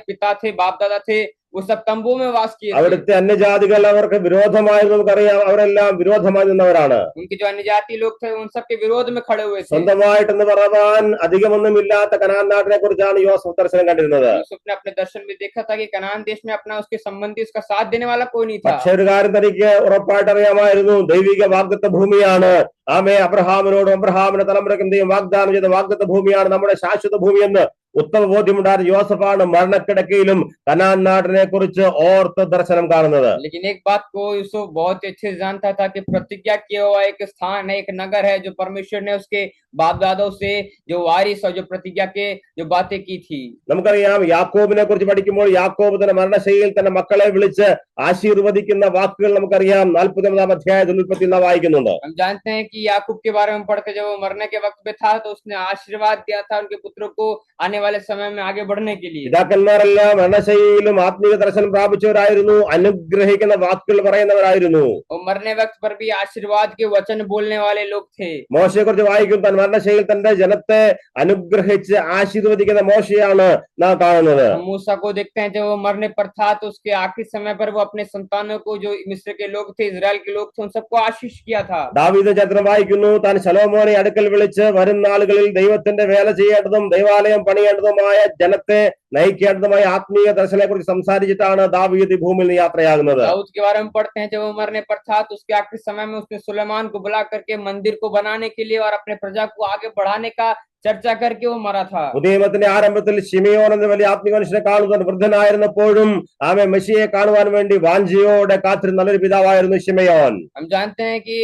पिता थे, बाप दादा थे, वो सब तंबू में वास किए थे. അവിടുത്തെ അന്യജാതികൾ അവർക്ക് വിരോധമായി നമുക്കറിയാം, അവരെല്ലാം വിരോധമായി നിന്നവരാണ്. उनके जो अन्य जाति लोग थे उन सब के विरोध में खड़े हुए थे. സ്വന്തമായിട്ടെന്ന് പറയാൻ അധികമൊന്നുമില്ലാത്ത കനാൻ നാട്ടിനെ കുറിച്ചാണ് യോസഫ് ദർശനം കണ്ടിരുന്നത്. यूसुफ ने अपने दर्शन में देखा था कि कनान देश में अपना उसके संबंधी उसका साथ देने वाला कोई नहीं था. പക്ഷെ ഒരു കാര്യം തനിക്ക് ഉറപ്പായിട്ട് അറിയാമായിരുന്നു, ദൈവിക വാഗ്ദത്ത ഭൂമിയാണ് ആമേ അബ്രഹാമിനോടും അബ്രഹാമിന്റെ തലമുറയ്ക്കും ദൈവം വാഗ്ദാനം ചെയ്ത വാഗ്ദത്ത ഭൂമിയാണ് നമ്മുടെ ശാശ്വത ഭൂമിയെന്ന് ഉത്തമ ബോധ്യമുണ്ടായിരുന്ന യോസഫാണ് മരണക്കിടക്കയിലും കനാൻ നാടിനെ കുറിച്ച് ഓർത്ത് ദർശനം കാണുന്നത്. लेकिन एक बात को यूसुफ बहुत अच्छे से जानता था कि प्रतिज्ञा किया हुआ एक स्थान है, एक नगर है जो परमेश्वर ने उसके बाप दादों से जो वारिस और जो प्रतिज्ञा के जो बातें की थी। നമുക്കറിയാം യാക്കോബിനെ കുറിച്ച് പഠിക്കുമ്പോൾ യാക്കോബ് തന്റെ മരണശൈലിയിൽ തന്റെ മക്കളെ വിളിച്ച് ആശീർവദിക്കുന്ന വാക്കുകൾ നമുക്കറിയാം 40 അധ്യായത്തിൽ 31 വായിക്കുന്നുണ്ട്. हम जानते हैं कि याकूब के बारे में पढ़ते जब वो मरने के वक्त पे था तो उसने आशीर्वाद दिया था उनके पुत्रों को आने वाले समय में आगे बढ़ने के लिए। പിതാക്കന്മാരെല്ലാം മരണശൈലിയിലും ആത്മീയ ദർശനം പ്രാപിച്ചവരായിരുന്നു, അനുഗ്രഹിക്കുന്ന വാക്കുകൾ പറയുന്നവരായിരുന്നു. वो मरने वक्त पर भी आशीर्वाद के वचन बोलने वाले लोग थे। മോശയെ കുറിച്ച് വായിക്കും, താൻ മരണശൈലിയിൽ തന്റെ ജനത്തെ അനുഗ്രഹിച്ച് ആശീർവദിക്കുന്ന മോശയാണ് നാം കാണുന്നത്. हम मूसा को देखते हैं जब वो मरने पर था तो उसके आखिरी समय पर वो अपने संतानों को, जो मिस्र के लोग थे, इजराइल के लोग थे, उन सबको आशीष किया था। ദാവീദ് ചരിത്രം വായിക്കുന്നു, താൻ ശലോമോനെ അടുക്കൽ വിളിച്ച് വരും നാളുകളിൽ ദൈവത്തിന്റെ വേല ചെയ്യേണ്ടതും ദൈവാലയം പണിയേണ്ടതുമായ ജനത്തെ നയിക്കേണ്ടതുമായ ആത്മീയ ദർശനെ കുറിച്ച് സംസാരിച്ചിട്ടാണ് ദാവീദ് ഭൂമിയിൽ നിന്ന് യാത്രയാകുന്നത്. दाऊद के बारे में पढ़ते हैं जब वो मरने पर था तो उसके आखिरी समय में उसने सुलेमान को बुला करके मंदिर को बनाने के लिए और अपने प्रजा को आगे बढ़ाने का चर्चा करके वो मरा था। ഉദയമത്തിന്റെ ആരംഭത്തിൽ ശിമിയോൻ എന്ന വലിയ ആത്മീയ മനുഷ്യനെ കാണുവാൻ വൃദ്ധനായിരുന്നപ്പോഴും ആമെ മെസ്സിയെ കാണുവാൻ വേണ്ടി വാഞ്ചിയോടെ കാത്തിരുന്ന നല്ലൊരു പിതാവായിരുന്നു ശിമയോൻ. हम जानते हैं कि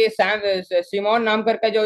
सिमोन नाम करके जो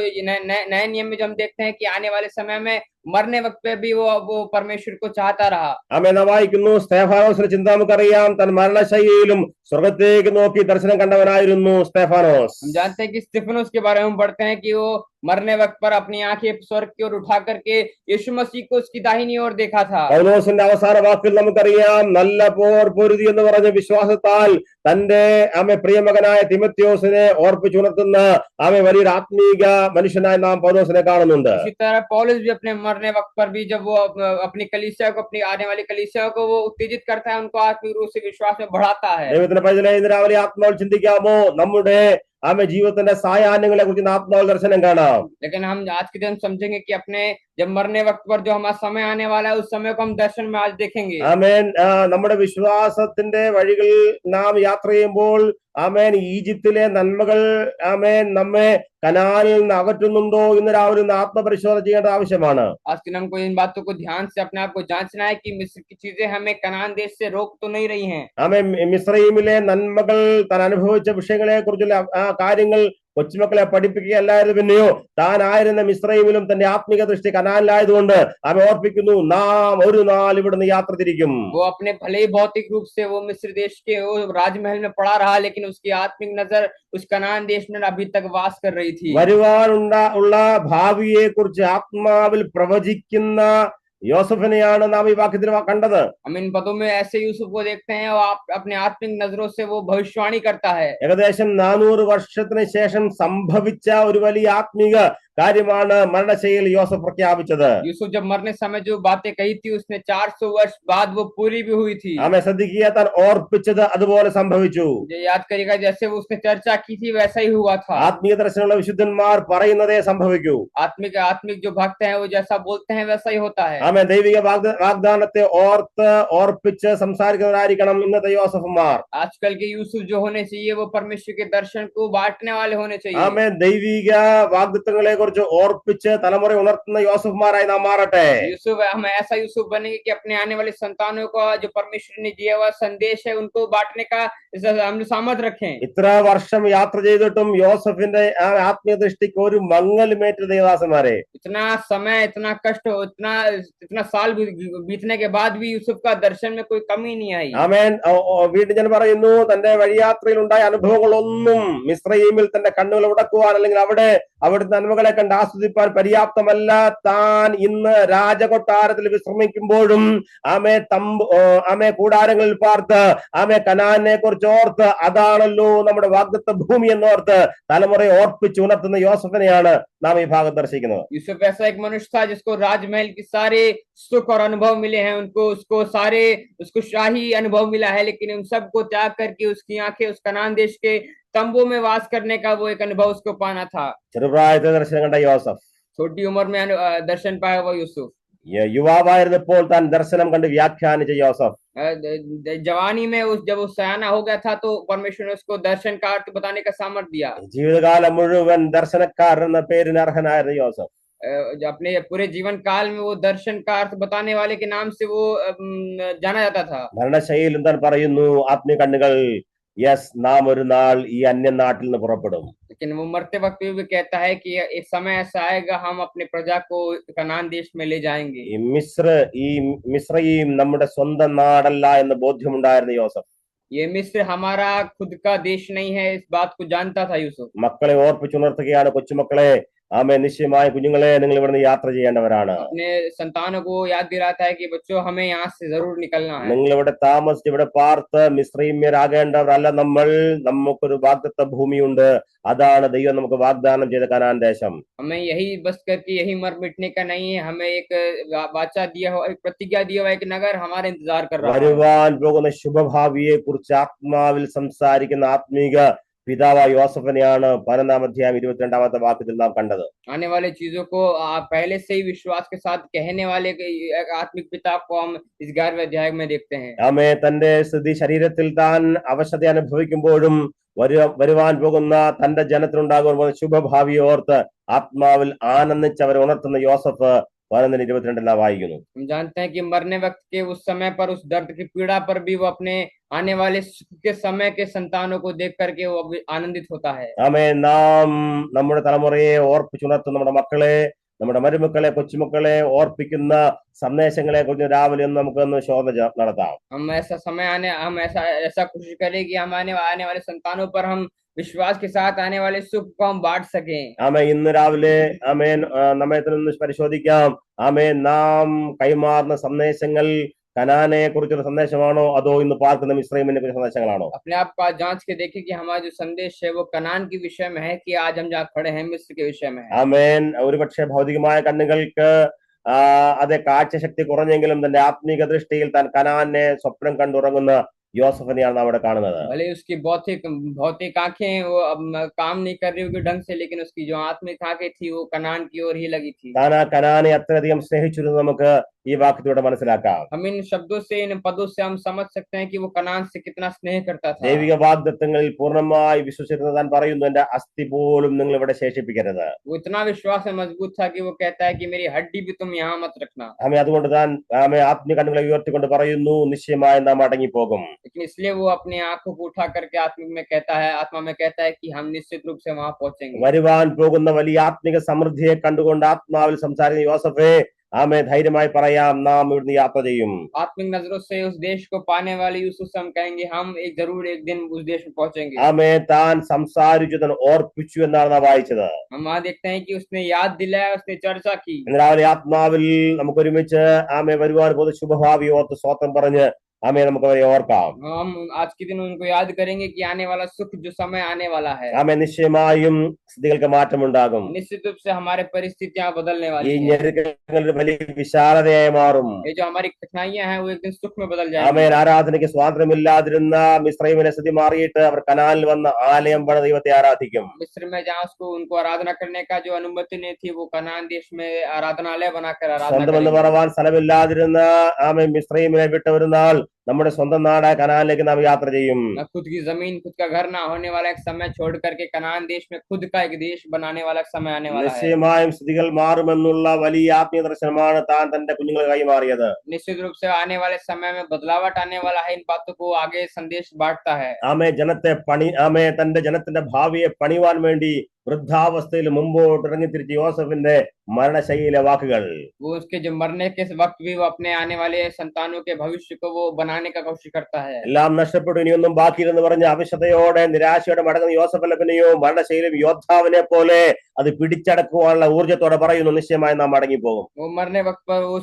नए नियम में जो हम देखते हैं कि आने वाले समय में मरने वक्त पे भी वो परमेश्वर को चाहता रहा। ആമേ നാം വായിക്കുന്നു, സ്തെഫാനോസിന്റെ ചിന്ത നമുക്കറിയാം, തൻ മരണശൈലിയിലും സ്വർഗത്തേക്ക് നോക്കി ദർശനം കണ്ടവനായിരുന്നു സ്തെഫാനോസ്. हम जानते हैं कि स्तिफनुस के बारे में पढ़ते हैं कि वो मरने वक्त पर अपनी आंखें स्वर्ग की ओर उठा करके यीशु मसीह को उसकी दाहिनी ओर देखा था। പൗലോസിന്റെ അവസാന വാക്കിൽ നമുക്കറിയാം, നല്ല പോർ പൊരുതി എന്ന് പറഞ്ഞ വിശ്വാസത്താൽ തന്റെ ആമെ പ്രിയമകനായ തിമത്യോസിനെ ഓർപ്പിച്ചുണർത്തുന്ന ആമെ വലിയൊരു ആത്മീക മനുഷ്യനായി നാം പൗലോസിനെ കാണുന്നുണ്ട്. इसी तरह पौलुस भी अपने मरने वक्त पर भी जब वो अपनी कलीसिया को, अपनी आने वाली कलीसिया को वो उत्तेजित करता है, उनको आत्मिक रूप से विश्वास में बढ़ाता है। ദൈവത്തിന്റെ പൈതലേ, ഇന്ന് രാവിലെ ആത്മാവിൽ ചിന്തിക്കാമോ? നമ്മുടെ ആമെ ജീവിതത്തിന്റെ സായാഹ്നങ്ങളെ കുറിച്ച് ആത്മാവിൽ ദർശനം കാണാം. लेकिन हम आज के दिन समझेंगे कि अपने जब मरने वक्त पर जो हमारा समय आने वाला है उस समय को हम दर्शन में आज देखेंगे। ആമേൻ. നമ്മുടെ വിശ്വാസത്തിന്റെ വഴികളിൽ നാം യാത്ര ചെയ്യുമ്പോൾ ആമേൻ ഈജിപ്തിലെ നന്മകൾ ആമേൻ നമ്മെ കനാനിൽ നിന്ന് അകറ്റുന്നുണ്ടോ എന്ന് രാവിലെ ഒന്ന് ആത്മപരിശോധന ചെയ്യേണ്ട ആവശ്യമാണ്. आज के दिन हमको इन बातों को ध्यान से अपने आप को जांचना है कि मिस्र की चीजें हमें कनान देश से रोक तो नहीं रही हैं। ആമേൻ. മിസ്രയീമിലെ നന്മകൾ താൻ അനുഭവിച്ച വിഷയങ്ങളെ കുറിച്ചുള്ള ആ കാര്യങ്ങൾ കൊച്ചുമക്കളെ പഠിപ്പിക്കുകയല്ലായിരുന്നു, പിന്നെയോ താൻ ആയിരുന്ന മിസ്രയീമിലും തന്റെ ആത്മീക ദൃഷ്ടി കനാനിലായതുകൊണ്ട് അവൻ ഓർപ്പിക്കുന്നു, നാം ഒരു നാൾ ഇവിടുന്ന് യാത്ര തിരിക്കും. वो अपने भले ही भौतिक रूप से वो मिस्र देश के वो राजमहल में पड़ा रहा, लेकिन उसकी आत्मिक नजर उस कनान देश में अभी तक वास कर रही थी। വരുവാനുള്ള ഭാവിയെ കുറിച്ച് ആത്മാവിൽ പ്രവചിക്കുന്ന യോസഫിനെയാണ് നാം ഈ വാക്യത്തിൽ കണ്ടത്. हम इन पदों में ऐसे यूसुफ को देखते हैं और अपने आत्मिक नजरों से वो भविष्यवाणी करता है। ഏകദേശം 400 വർഷത്തിന് ശേഷം സംഭവിച്ച ഒരു വലിയ ആത്മീക കാര്യമാണ് മരണശൈലിയിൽ യോസഫ് പ്രഖ്യാപിച്ചത്. यूसुफ जब मरने समय जो बातें कही थी उसने 400 वर्ष बाद वो पूरी भी हुई थी। ആമേ ശ്രദ്ധിക്കുക, താൻ ഓർപ്പിച്ചത് അതുപോലെ സംഭവിച്ചു. ये याद करिएगा, जैसे वो उसने चर्चा की थी वैसा ही हुआ था। ആത്മീയ ദർശനമുള്ള വിശുദ്ധന്മാർ പറയുന്നതേ സംഭവിക്കൂ. आत्मिक जो भक्त हैं वो जैसा बोलते हैं वैसा ही होता है। ആമേ ദൈവിക വാഗ്ദാനത്തെ ഓർപ്പിച്ച് സംസാരിക്കുന്നവരായിരിക്കണം ഇന്നത്തെ യോസഫന്മാർ. आजकल के यूसुफ जो होने चाहिए वो परमेश्वर के दर्शन को बांटने वाले होने चाहिए। ആമേ ദൈവിക വാഗ്ദത്തങ്ങളെ കുറിച്ച് ഓർപ്പിച്ച് തലമുറ ഉണർത്തുന്ന യോസഫ്മാരായി നാം മാറട്ടെ. यूसुफ, हम ऐसा यूसुफ बनेंगे कि अपने आने वाले संतानों को जो परमेश्वर ने दिया हुआ संदेश है उनको बांटने का हम सामर्थ्य रखें। ഇത്ര വർഷം യാത്ര ചെയ്തിട്ടും യോസഫിന്റെ ആത്മീയ ദൃഷ്ടിക്ക് ഒരു മങ്ങലുമേറ്റ ദേവദാസന്മാരെ. इतना समय, इतना कष्ट, इतना साल बीतने के बाद भी यूसुफ का दर्शन में कोई कमी नहीं आई। ആമേൻ. വീണ്ടും ഞാൻ പറയുന്നു, തന്റെ വഴിയാത്രയിൽ ഉണ്ടായ അനുഭവങ്ങളൊന്നും മിസ്രയീമിൽ തന്റെ കണ്ണുകൾ ഉടക്കുവാൻ അല്ലെങ്കിൽ അവിടുത്തെ നന്മകളെ കണ്ട് ആസ്വദിപ്പാൻ പര്യാപ്തമല്ല. താൻ ഇന്ന് രാജകൊട്ടാരത്തിൽ വിശ്രമിക്കുമ്പോഴും ആമേ കൂടാരങ്ങളിൽ പാർത്ത് ആമേ കനാനെ കുറിച്ച് ഓർത്ത്, അതാണല്ലോ നമ്മുടെ വാഗ്ദത്ത ഭൂമി എന്നോർത്ത് തലമുറയെ ഓർപ്പിച്ച് ഉണർത്തുന്ന യോസഫിനെയാണ് നാം ഈ ഭാഗത്ത് ദർശിക്കുന്നത്. यूसुफ ऐसा एक मनुष्य था जिसको राजमहल की सारे सुख और अनुभव मिले हैं, उसको शाही अनुभव मिला है, लेकिन उन सबको त्याग करके उसकी आंखें उस कनान देश के तंबू में वास करने का वो एक अनुभव उसको पाना था। ചെറുപ്രായത്തെ ദർശനം കണ്ട യോസഫ്, छोटी उम्र में दर्शन पाया हुआ यूसुफ, യുവാവായിരുന്നപ്പോൾ താൻ ദർശനം കണ്ട് വ്യാഖ്യാനിച്ച യോസഫ്, जवानी में जब वो सयाना हो गया था तो परमेश्वर ने उसको दर्शन का अर्थ बताने का सामर्थ्य दिया। ജീവിതകാലം മുഴുവൻ ദർശനക്കാരൻ എന്ന പേരിന് അർഹനായിരുന്ന യോസഫ് अपने पूरे जीवन काल में वो दर्शन का अर्थ बताने वाले के नाम से वो जाना जाता था। മരണശൈലിയിൽ താൻ പറയുന്നു, ആത്മീയ കണ്ണുകൾ, യെസ്, നാം ഒരു നാൾ ഈ അന്യനാട്ടിൽ നിന്ന് പുറപ്പെടും. लेकिन वो मरते वक्त भी कहता है कि एक समय ऐसा आएगा हम अपने प्रजा को कनान देश में ले जाएंगे। ഈ മിസ്രയീം നമ്മുടെ സ്വന്തം നാടല്ല എന്ന് ബോധ്യമുണ്ടായിരുന്ന യോസഫ് ये मिस्र हमारा खुद का देश नहीं है, इस बात को जानता था यूसुफ। മക്കളെ ഓർപ്പിച്ചുണർത്തുകയാണ്, കൊച്ചുമക്കളെ, ആമേ, നിശ്ചയമായ കുഞ്ഞുങ്ങളെ, നിങ്ങൾ ഇവിടുന്ന് യാത്ര ചെയ്യേണ്ടവരാണ്. अपने संतानों को याद दिलाता है कि बच्चों हमें यहाँ से जरूर निकलना है। നിങ്ങൾ ഇവിടെ താമസിച്ച് ഇവിടെ പാർത്ത് മിസ്രയീമ്യരാകേണ്ടവരല്ല നമ്മൾ. നമുക്കൊരു വാഗ്ദത്ത ഭൂമിയുണ്ട്. അതാണ് ദൈവം നമുക്ക് വാഗ്ദാനം ചെയ്ത കനാൻ ദേശം. हमें यही बस करके यही मर मिटने का नहीं है, हमें एक वाचा दिया हुआ, एक प्रतिज्ञा दिया हुआ एक नगर हमारे इंतजार कर रहा है। വരുവാൻ പോകുന്ന ശുഭഭാവിയെ കുറിച്ച് ആത്മാവിൽ സംസാരിക്കുന്ന ആത്മീക പിതാവ് യോസഫിനെയാണ് 11-ാം അധ്യായം 22-ാമത്തെ വാക്യത്തിൽ നാം കണ്ടത്. आने वाले चीजों को पहले से ही विश्वास के साथ कहने वाले एक आत्मिक पिता को हम इस 11वें अध्याय में देखते हैं। ആമേ, തന്റെ സ്ഥിതി ശരീരത്തിൽ താൻ അവശത അനുഭവിക്കുമ്പോഴും വരുവാൻ പോകുന്ന തന്റെ ജനത്തിനുണ്ടാകുന്ന ശുഭഭാവിയെ ഓർത്ത് ആത്മാവിൽ ആനന്ദിച്ച് അവരെ ഉണർത്തുന്ന യോസഫ് 11:22 വായിക്കുന്നു. हम जानते हैं कि मरने वक्त के उस समय पर, उस दर्द की पीड़ा पर भी वो अपने आने वाले सुख के समय के संतानों को देख करके वो आनंदित होता है। ആമേ, നാം നമ്മുടെ തലമുറയെ ഓർപ്പിച്ചുണർത്തുന്ന നമ്മുടെ മക്കളെ, നമ്മുടെ മരുമക്കളെ, കൊച്ചുമക്കളെ ഓർപ്പിക്കുന്ന സന്ദേശങ്ങളെ കുറിച്ച് രാവിലെ ഒന്ന് നമുക്കൊന്ന് ശോധന നടത്താം. हम ऐसा कोशिश करें कि हम आने वाले संतानों पर हम विश्वास के साथ आने वाले सुख को हम बांट सकें। ആമേ, ഇന്ന് രാവിലെ ആമേൻ നമ്മെ തന്നെ പരിശോധിക്കാം. ആമേ, നാം കൈമാറുന്ന സന്ദേശങ്ങൾ കനാനെ കുറിച്ചുള്ള സന്ദേശമാണോ അതോ ഇന്ന് പാർക്കുന്ന മിസ്രൈമിനെ കുറിച്ച് സന്ദേശങ്ങളാണോ? अपने आप का जांच के देखें कि हमारा जो संदेश है वो कनान के विषय में है कि आज हम जहाँ खड़े हैं मिस्र के विषय में है। ആമേൻ. ഒരുപക്ഷെ ഭൗതികമായ കണ്ണുകൾക്ക് അതെ കാഴ്ചശക്തി കുറഞ്ഞെങ്കിലും തന്റെ ആത്മീക ദൃഷ്ടിയിൽ താൻ കനാനെ സ്വപ്നം കണ്ടുറങ്ങുന്ന യോസഫിനെയാണ് നാം അവിടെ കാണുന്നത്. भले उसकी भौतिक आंखें वो काम नहीं कर रही होगी ढंग से, लेकिन उसकी जो आत्मिक आंखें थी वो कनान की ओर ही लगी थी। താൻ ആ കനാനെ അത്രയധികം സ്നേഹിച്ചിരുന്നു നമുക്ക് ഈ വാക്യത്തിലൂടെ മനസ്സിലാക്കാം. हम इन शब्दों से, इन पदों से हम समझ सकते हैं कि वो कनान से कितना स्नेह करता था। ദൈവിക വാഗ്ദത്തങ്ങളിൽ പൂർണ്ണമായി വിശ്വസിച്ചിരുന്ന താൻ പറയുന്നു, എന്റെ അസ്ഥി പോലും നിങ്ങൾ ഇവിടെ ശേഷിപ്പിക്കരുത്. वो इतना विश्वास में मजबूत था कि वो कहता है कि मेरी हड्डी भी तुम यहाँ मत रखना। ആമേ, അതുകൊണ്ട് താൻ ആത്മീയ കണ്ണുകളെ ഉയർത്തിക്കൊണ്ട് പറയുന്നു, നിശ്ചയമായി നാം മടങ്ങിപ്പോകും. लेकिन इसलिए वो अपनी आंखों को उठा करके आत्मा में कहता है कि हम निश्चित रूप से वहां पहुंचेंगे। വരുവാൻ പോകുന്ന വലിയ ആത്മിക സമൃദ്ധിയെ കണ്ടുകൊണ്ട് ആത്മാവിൽ സംസാരിക്കുന്ന യോസഫേ, ആമേ, ധൈര്യമായി പറയാം, നാം ഇവിടുന്ന് യാത്ര ചെയ്യും. आत्मिक नजरों से उस देश को पाने वाले यूसुफ से हम कहेंगे हम जरूर एक दिन उस देश में पहुंचेंगे। ആമേ, താൻ സംസാരിച്ചു, താൻ ഓർപ്പിച്ചു എന്നാണ് നാം വായിച്ചത്. हम वहां देखते हैं कि उसने याद दिलाया, उसने चर्चा की। ഇന്ന് രാവിലെ ആത്മാവിൽ നമുക്ക് ഒരുമിച്ച് ആമേ വരുവാൻ പോകുന്ന ശുഭഭാവി ഓർത്ത് സ്തോത്രം പറഞ്ഞ് ആമേ നമുക്ക് അവരെ ഓർക്കാം. हम आज के दिन उनको याद करेंगे कि आने वाला सुख जो समय आने वाला है, ആമേ, നിശ്ചയമായും സ്ഥിതികൾക്ക് മാറ്റമുണ്ടാകും. निश्चित रूप से हमारे परिस्थितियां बदलने ഈ वाली हैं। ഞെരുക്കങ്ങളുടെ വലിയ വിശാലതയായി മാറും. ये जो हमारी कठिनाइयां हैं वो एक दिन सुख में बदल ആമേൻ. जाएंगी। ആരാധനയ്ക്ക് സ്വാതന്ത്ര്യമില്ലാതിരുന്ന മിസ്രൈമിനെ സ്ഥിതി മാറിയിട്ട് അവർ കനാലിൽ വന്ന് ആലയം പണിത് ദൈവത്തെ ആരാധിക്കും. मिस्र में जहाँ उनको आराधना करने का जो अनुमति नहीं थी, वो कनान देश में आराधनालय बनाकर आराधना സ്വന്തമെന്ന് करेंगे। പറവാൻ സ്ഥലമില്ലാതിരുന്ന ആമേൻ മിസ്രൈമിനെ വിട്ട ഒരു നാൾ നമ്മുടെ സ്വന്തം നാടായ കനാലിലേക്ക് നാം യാത്ര ചെയ്യും. न खुद की जमीन, खुद का घर ना होने वाला एक समय छोड़ करके कनान देश में खुद का एक देश बनाने वाला एक समय आने वाला है। നിശ്ചയമായും സ്ഥിതികൾ മാറുമെന്നുള്ള വലിയ ആത്മീയ ദർശനമാണ് താൻ തന്റെ കുഞ്ഞുങ്ങൾ കൈമാറിയത്. निश्चित रूप से आने वाले समय में बदलावट आने वाला है, इन बातों को आगे संदेश बांटता है। ആമേ തന്റെ ജനത്തിന്റെ ഭാവിയെ പണിവാൻ വേണ്ടി വൃദ്ധാവസ്ഥയിൽ മുമ്പോട്ട് ഇറങ്ങിത്തിരിച്ച യോസഫിന്റെ മരണശൈലിയിലെ വാക്കുകൾ, वो उसके जो मरने के वक्त भी वो अपने आने वाले संतानों के भविष्य को वो बनाने का कोशिश करता है। എല്ലാം നഷ്ടപ്പെട്ടു, ഇനിയൊന്നും ബാക്കിയില്ലെന്ന് പറഞ്ഞ് അവിശതയോടെ നിരാശയോടെ മടങ്ങുന്ന യോസഫിനെ പിന്നെയോ മരണശൈലിയും യോദ്ധാവിനെ പോലെ അത് പിടിച്ചടക്കുവാനുള്ള ഊർജ്ജത്തോടെ പറയുന്നു, നിശ്ചയമായി നാം മടങ്ങിപ്പോകും. वो मरने वक्त पर वो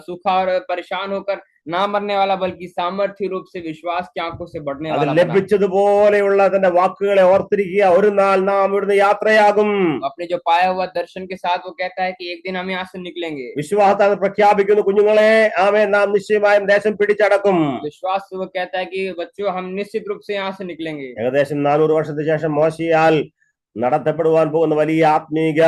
सूखा और परेशान होकर ना मरने वाला, बल्कि सामर्थ्य रूप से विश्वास की आंखों से बढ़ने അത് वाला बना। ലഭിച്ചതുപോലെയുള്ള തന്റെ വാക്കുകളെ ഓർത്തിരിക്കുക, ഒരു നാൾ നാം ഇവിടുന്ന് യാത്രയാകും. अपने जो पाया हुआ दर्शन के साथ वो कहता है कि एक दिन हम यहाँ से निकलेंगे। വിശ്വാസത്താൽ പ്രഖ്യാപിക്കുന്നു, കുഞ്ഞുങ്ങളെ, ആമേ, നാം നിശ്ചയമായും ദേശം പിടിച്ചടക്കും. विश्वास से वो कहता है कि बच्चों हम निश्चित रूप से यहाँ से निकलेंगे। ഏകദേശം 400 വർഷത്തിന് ശേഷം മോശയാൽ നടത്തപ്പെടുവാൻ പോകുന്ന വലിയ ആത്മീക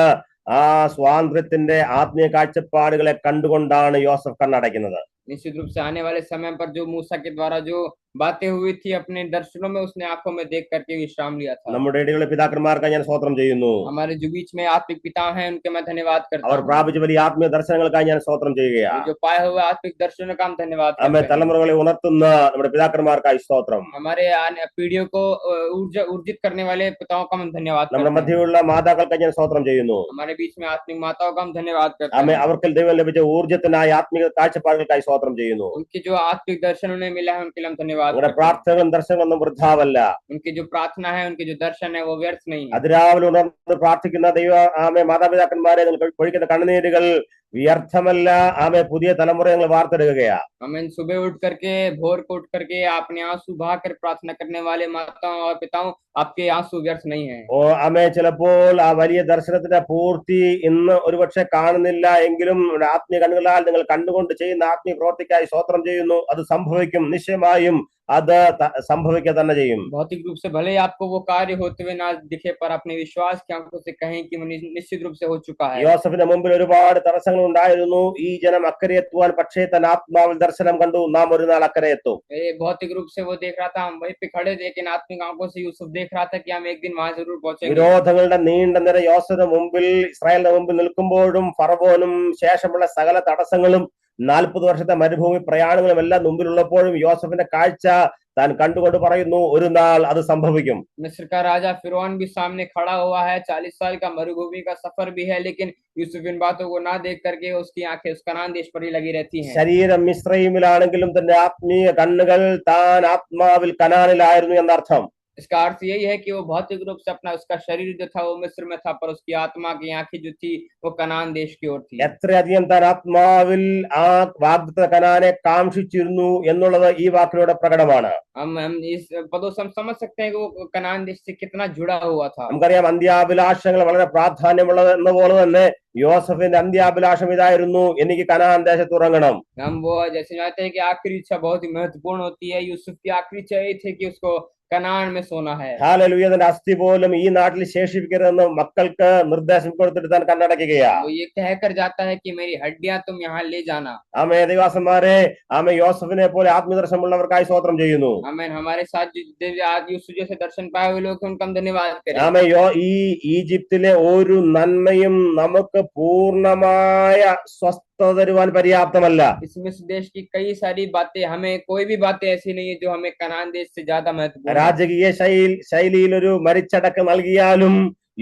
സ്വാതന്ത്ര്യത്തിന്റെ ആത്മീയ കാഴ്ചപ്പാടുകളെ കണ്ടുകൊണ്ടാണ് യോസഫ് കണ്ണടയ്ക്കുന്നത്. निश्चित रूप से आने वाले समय पर जो मूसा के द्वारा जो बातें हुई थी अपने दर्शनों में, उसने आंखों में देख करके विश्राम लिया था। നമ്മുടെ ഇടയിലുള്ള പിതാക്കന്മാർക്ക് ഞാൻ സ്തോത്രം ചെയ്യുന്നു. हमारे जो बीच में आत्मिक पिता हैं, उनके मैं धन्यवाद करता അവർ हूँ। പ്രാപിച്ച വലിയ ആത്മീയ ദർശനങ്ങൾക്കായി ഞാൻ സ്തോത്രം वो ചെയ്യുകയാണ്. जो पाए हुए आत्मिक दर्शनों का हम धन्यवाद ആമേ, करते हैं। തലമുറകളെ ഉണർത്തുന്ന നമ്മുടെ പിതാക്കന്മാർക്കായി സ്തോത്രം. हमारे पीढ़ियों को ऊर्जित करने वाले पिताओं का हम धन्यवाद നമ്മുടെ करते हैं। മധ്യയുള്ള മാതാക്കൾക്കായി ഞാൻ സ്തോത്രം ചെയ്യുന്നു. हमारे बीच में आत्मिक माताओं का हम धन्यवाद करते ആമേ, हैं। അവർക്ക് ദൈവം ലഭിച്ച ഊർജ്ജത്തിനായി ആത്മീയ കാഴ്ചപ്പാടുകൾക്കായി സ്തോത്രം ചെയ്യുന്നു. उनके जो आत्मिक दर्शन उन्हें मिला है, उनके लिए हम धन्यवाद നമ്മുടെ करते हैं। പ്രാർത്ഥനകളും ദർശനങ്ങളൊന്നും വൃഥാവല്ല. उनकी जो प्रार्थना है, उनके जो दर्शन है, वो व्यर्थ नहीं है। അതിരാവിലെ ഉണർന്ന് പ്രാർത്ഥിക്കുന്ന ദൈവ ആമേ മാതാപിതാക്കന്മാരെ നിങ്ങൾ പൊഴിക്കുന്ന കണ്ണുനീരുകൾ വ്യർത്ഥമല്ല. ആമേ, പുതിയ തലമുറ നിങ്ങൾ വാർത്തെടുക്കുകയാ. हमें सुबह उठ करके, भोर को उठ करके अपने आंसू बहा कर प्रार्थना करने वाले माताओं और पिताओं, आपके आंसू व्यर्थ नहीं है। ഓ ആമേ, ചിലപ്പോൾ ആ വലിയ ദർശനത്തിന്റെ പൂർത്തി ഇന്ന് ഒരുപക്ഷെ കാണുന്നില്ല എങ്കിലും ആത്മീയ കണ്ണുകളാൽ നിങ്ങൾ കണ്ടുകൊണ്ട് ചെയ്യുന്ന ആത്മീയ പ്രവർത്തിക്കായി സ്തോത്രം ചെയ്യുന്നു. അത് സംഭവിക്കും, നിശ്ചയമായും അത് സംഭവിക്കുക തന്നെ ചെയ്യും. भौतिक रूप से भले ही आपको वो कार्य होते हुए ना दिखे, पर अपने विश्वास की आंखों से कहें कि वो निश्चित रूप से हो चुका है। യോസഫിന്റെ മുമ്പിൽ ഒരുപാട് തടസ്സങ്ങൾ ഉണ്ടായിരുന്നു. ഈ ജനം അക്കരെ എത്തുവാൻ, പക്ഷേ തന്റെ ആത്മാവിൽ ദർശനം കണ്ടു, നാം ഒരു നാൾ അക്കരെ എത്തും. भौतिक रूप से वो देख रहा था, हम वहीं पे खड़े थे, लेकिन आत्मिक आंखों से यूसुफ देख रहा था कि हम एक दिन वहां जरूर पहुंचेंगे। വിരോധങ്ങളുടെ നീണ്ട നിര യോസഫിന്റെ മുമ്പിൽ, ഇസ്രായേലിന്റെ മുമ്പിൽ നിൽക്കുമ്പോഴും ഫറവോനും ശേഷമുള്ള സകല തടസ്സങ്ങളും 40 വർഷത്തെ മരുഭൂമി പ്രയാണങ്ങളും എല്ലാം മുമ്പിലുള്ളപ്പോഴും യോസഫിന്റെ കാഴ്ച താൻ കണ്ടുകൊണ്ട് പറയുന്നു, ഒരു നാൾ അത് സംഭവിക്കും. मिस्र का राजा फिरौन भी सामने खड़ा हुआ है, 40 साल का मरुभूमि का सफर भी है, लेकिन यूसुफ इन बातों को ना देख करके उसकी आंखें उस कनान देश पर ही लगी रहती हैं। ശരീരം മിസ്രയീമിലാണെങ്കിലും തന്റെ ആത്മീയ കണ്ണുകൾ താൻ ആത്മാവിൽ കനാനിലായിരുന്നു എന്നർത്ഥം. इसका अर्थ यही है कि वो भौतिक रूप से अपना उसका शरीर जो था वो मिस्र में था, पर उसकी आत्मा की आंखें जो थी वो कनान देश की ओर थी। എത്രയധികം താൻ ആത്മാവിൽ ആ വാഗ്ദത്ത കനാനെ കാംക്ഷിച്ചിരുന്നു എന്നുള്ളത് ഈ വാക്കിലൂടെ പ്രകടമാണ്. हम इस पदों से हम समझ सकते हैं कि वो कनान देश से कितना जुड़ा हुआ था। നമുക്കറിയാം, അന്ത്യാഭിലാഷങ്ങൾ വളരെ പ്രാധാന്യമുള്ളത് എന്ന പോലെ തന്നെ യോസഫിന്റെ അന്ത്യാഭിലാഷം ഇതായിരുന്നു, എനിക്ക് കനാൻ ദേശത്ത് ഉറങ്ങണം. हम वो जैसे जानते हैं कि आखिरी इच्छा बहुत ही महत्वपूर्ण होती है, यूसुफ की आखिरी इच्छा ये थी कि उसको कनान में सोना है। ഹല്ലേലൂയ. തന്റെ അസ്ഥി പോലും ഈ നാട്ടിൽ ശേഷിപ്പിക്കരുതെന്ന് മക്കൾക്ക് നിർദ്ദേശം കൊടുത്തിട്ട് താൻ കണ്ണടയ്ക്കുകയാ. वो ये कहकर जाता है कि मेरी हड्डियां तुम यहाँ ले जाना। ആമേ, ദൈവദാസന്മാരെ, ആമേ, യോസഫിനെ പോലെ ആത്മദർശനമുള്ളവർക്കായി സ്തോത്രം ചെയ്യുന്നു. आमीन। हमारे साथ आज यूसुफ जैसे दर्शन पाए हुए लोग, उनका हम धन्यवाद करें। ആമേ, ഈ ഈജിപ്തിലെ ഒരു നന്മയും നമുക്ക് പൂർണ്ണമായ സ്വസ്ഥത തരുവാൻ പര്യാപ്തമല്ല. इस मिस्र देश की कई सारी बातें, हमें कोई भी बातें ऐसी नहीं है जो हमें कनान देश से ज्यादा महत्वपूर्ण है। രാജകീയ ശൈലിയിൽ ഒരു മരിച്ചടക്കം നൽകിയാലും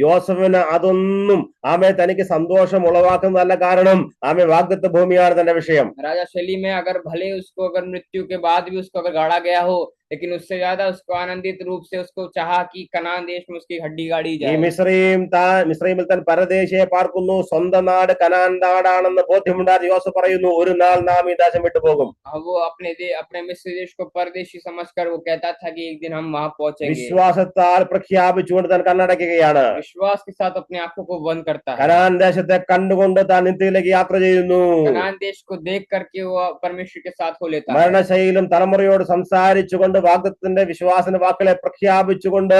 യോസഫിന് അതൊന്നും ആമേ തനിക്ക് സന്തോഷം ഉളവാക്കുന്നതല്ല. കാരണം ആമേ വാഗ്ദത്ത ഭൂമിയാണ് തന്റെ വിഷയം. राजा शैली में अगर भले उसको अगर मृत्यु के बाद भी उसको अगर गाड़ा गया हो, लेकिन उससे ज्यादा उसको आनंदित रूप से उसको चाहा कि कनान देश में उसकी हड्डी गाड़ी ഈ जाए। മിസ്രൈമിൽ താൻ പരദേശിയെ പാർക്കുന്നു, സ്വന്തം നാട് കനാൻ നാടാണെന്ന് ബോധ്യമുണ്ടായ യോസഫ് പറയുന്നു, ഒരു നാൾ നാം ഈ ദേശം വിട്ടുപോകും. वो अपने मिस्र देश को परदेशी समझकर वो कहता था कि एक दिन हम वहां पहुंचेंगे। വിശ്വാസത്താൽ പ്രഖ്യാപിച്ചുകൊണ്ട് താൻ കണ്ണടയ്ക്കുകയാണ്. विश्वास के साथ अपनी आंखों को बंद करता है। കനാൻ ദേശത്തെ കണ്ടുകൊണ്ട് താൻ നിത്യയിലേക്ക് യാത്ര ചെയ്യുന്നു. कनान देश को देख करके वो परमेश्वर के साथ हो लेता है। മരണശൈലും തലമുറയോട് സംസാരിച്ചുകൊണ്ട് വാഗ്ദത്തത്തിന്റെ വിശ്വാസന വാക്കുകളെ പ്രഖ്യാപിച്ചുകൊണ്ട്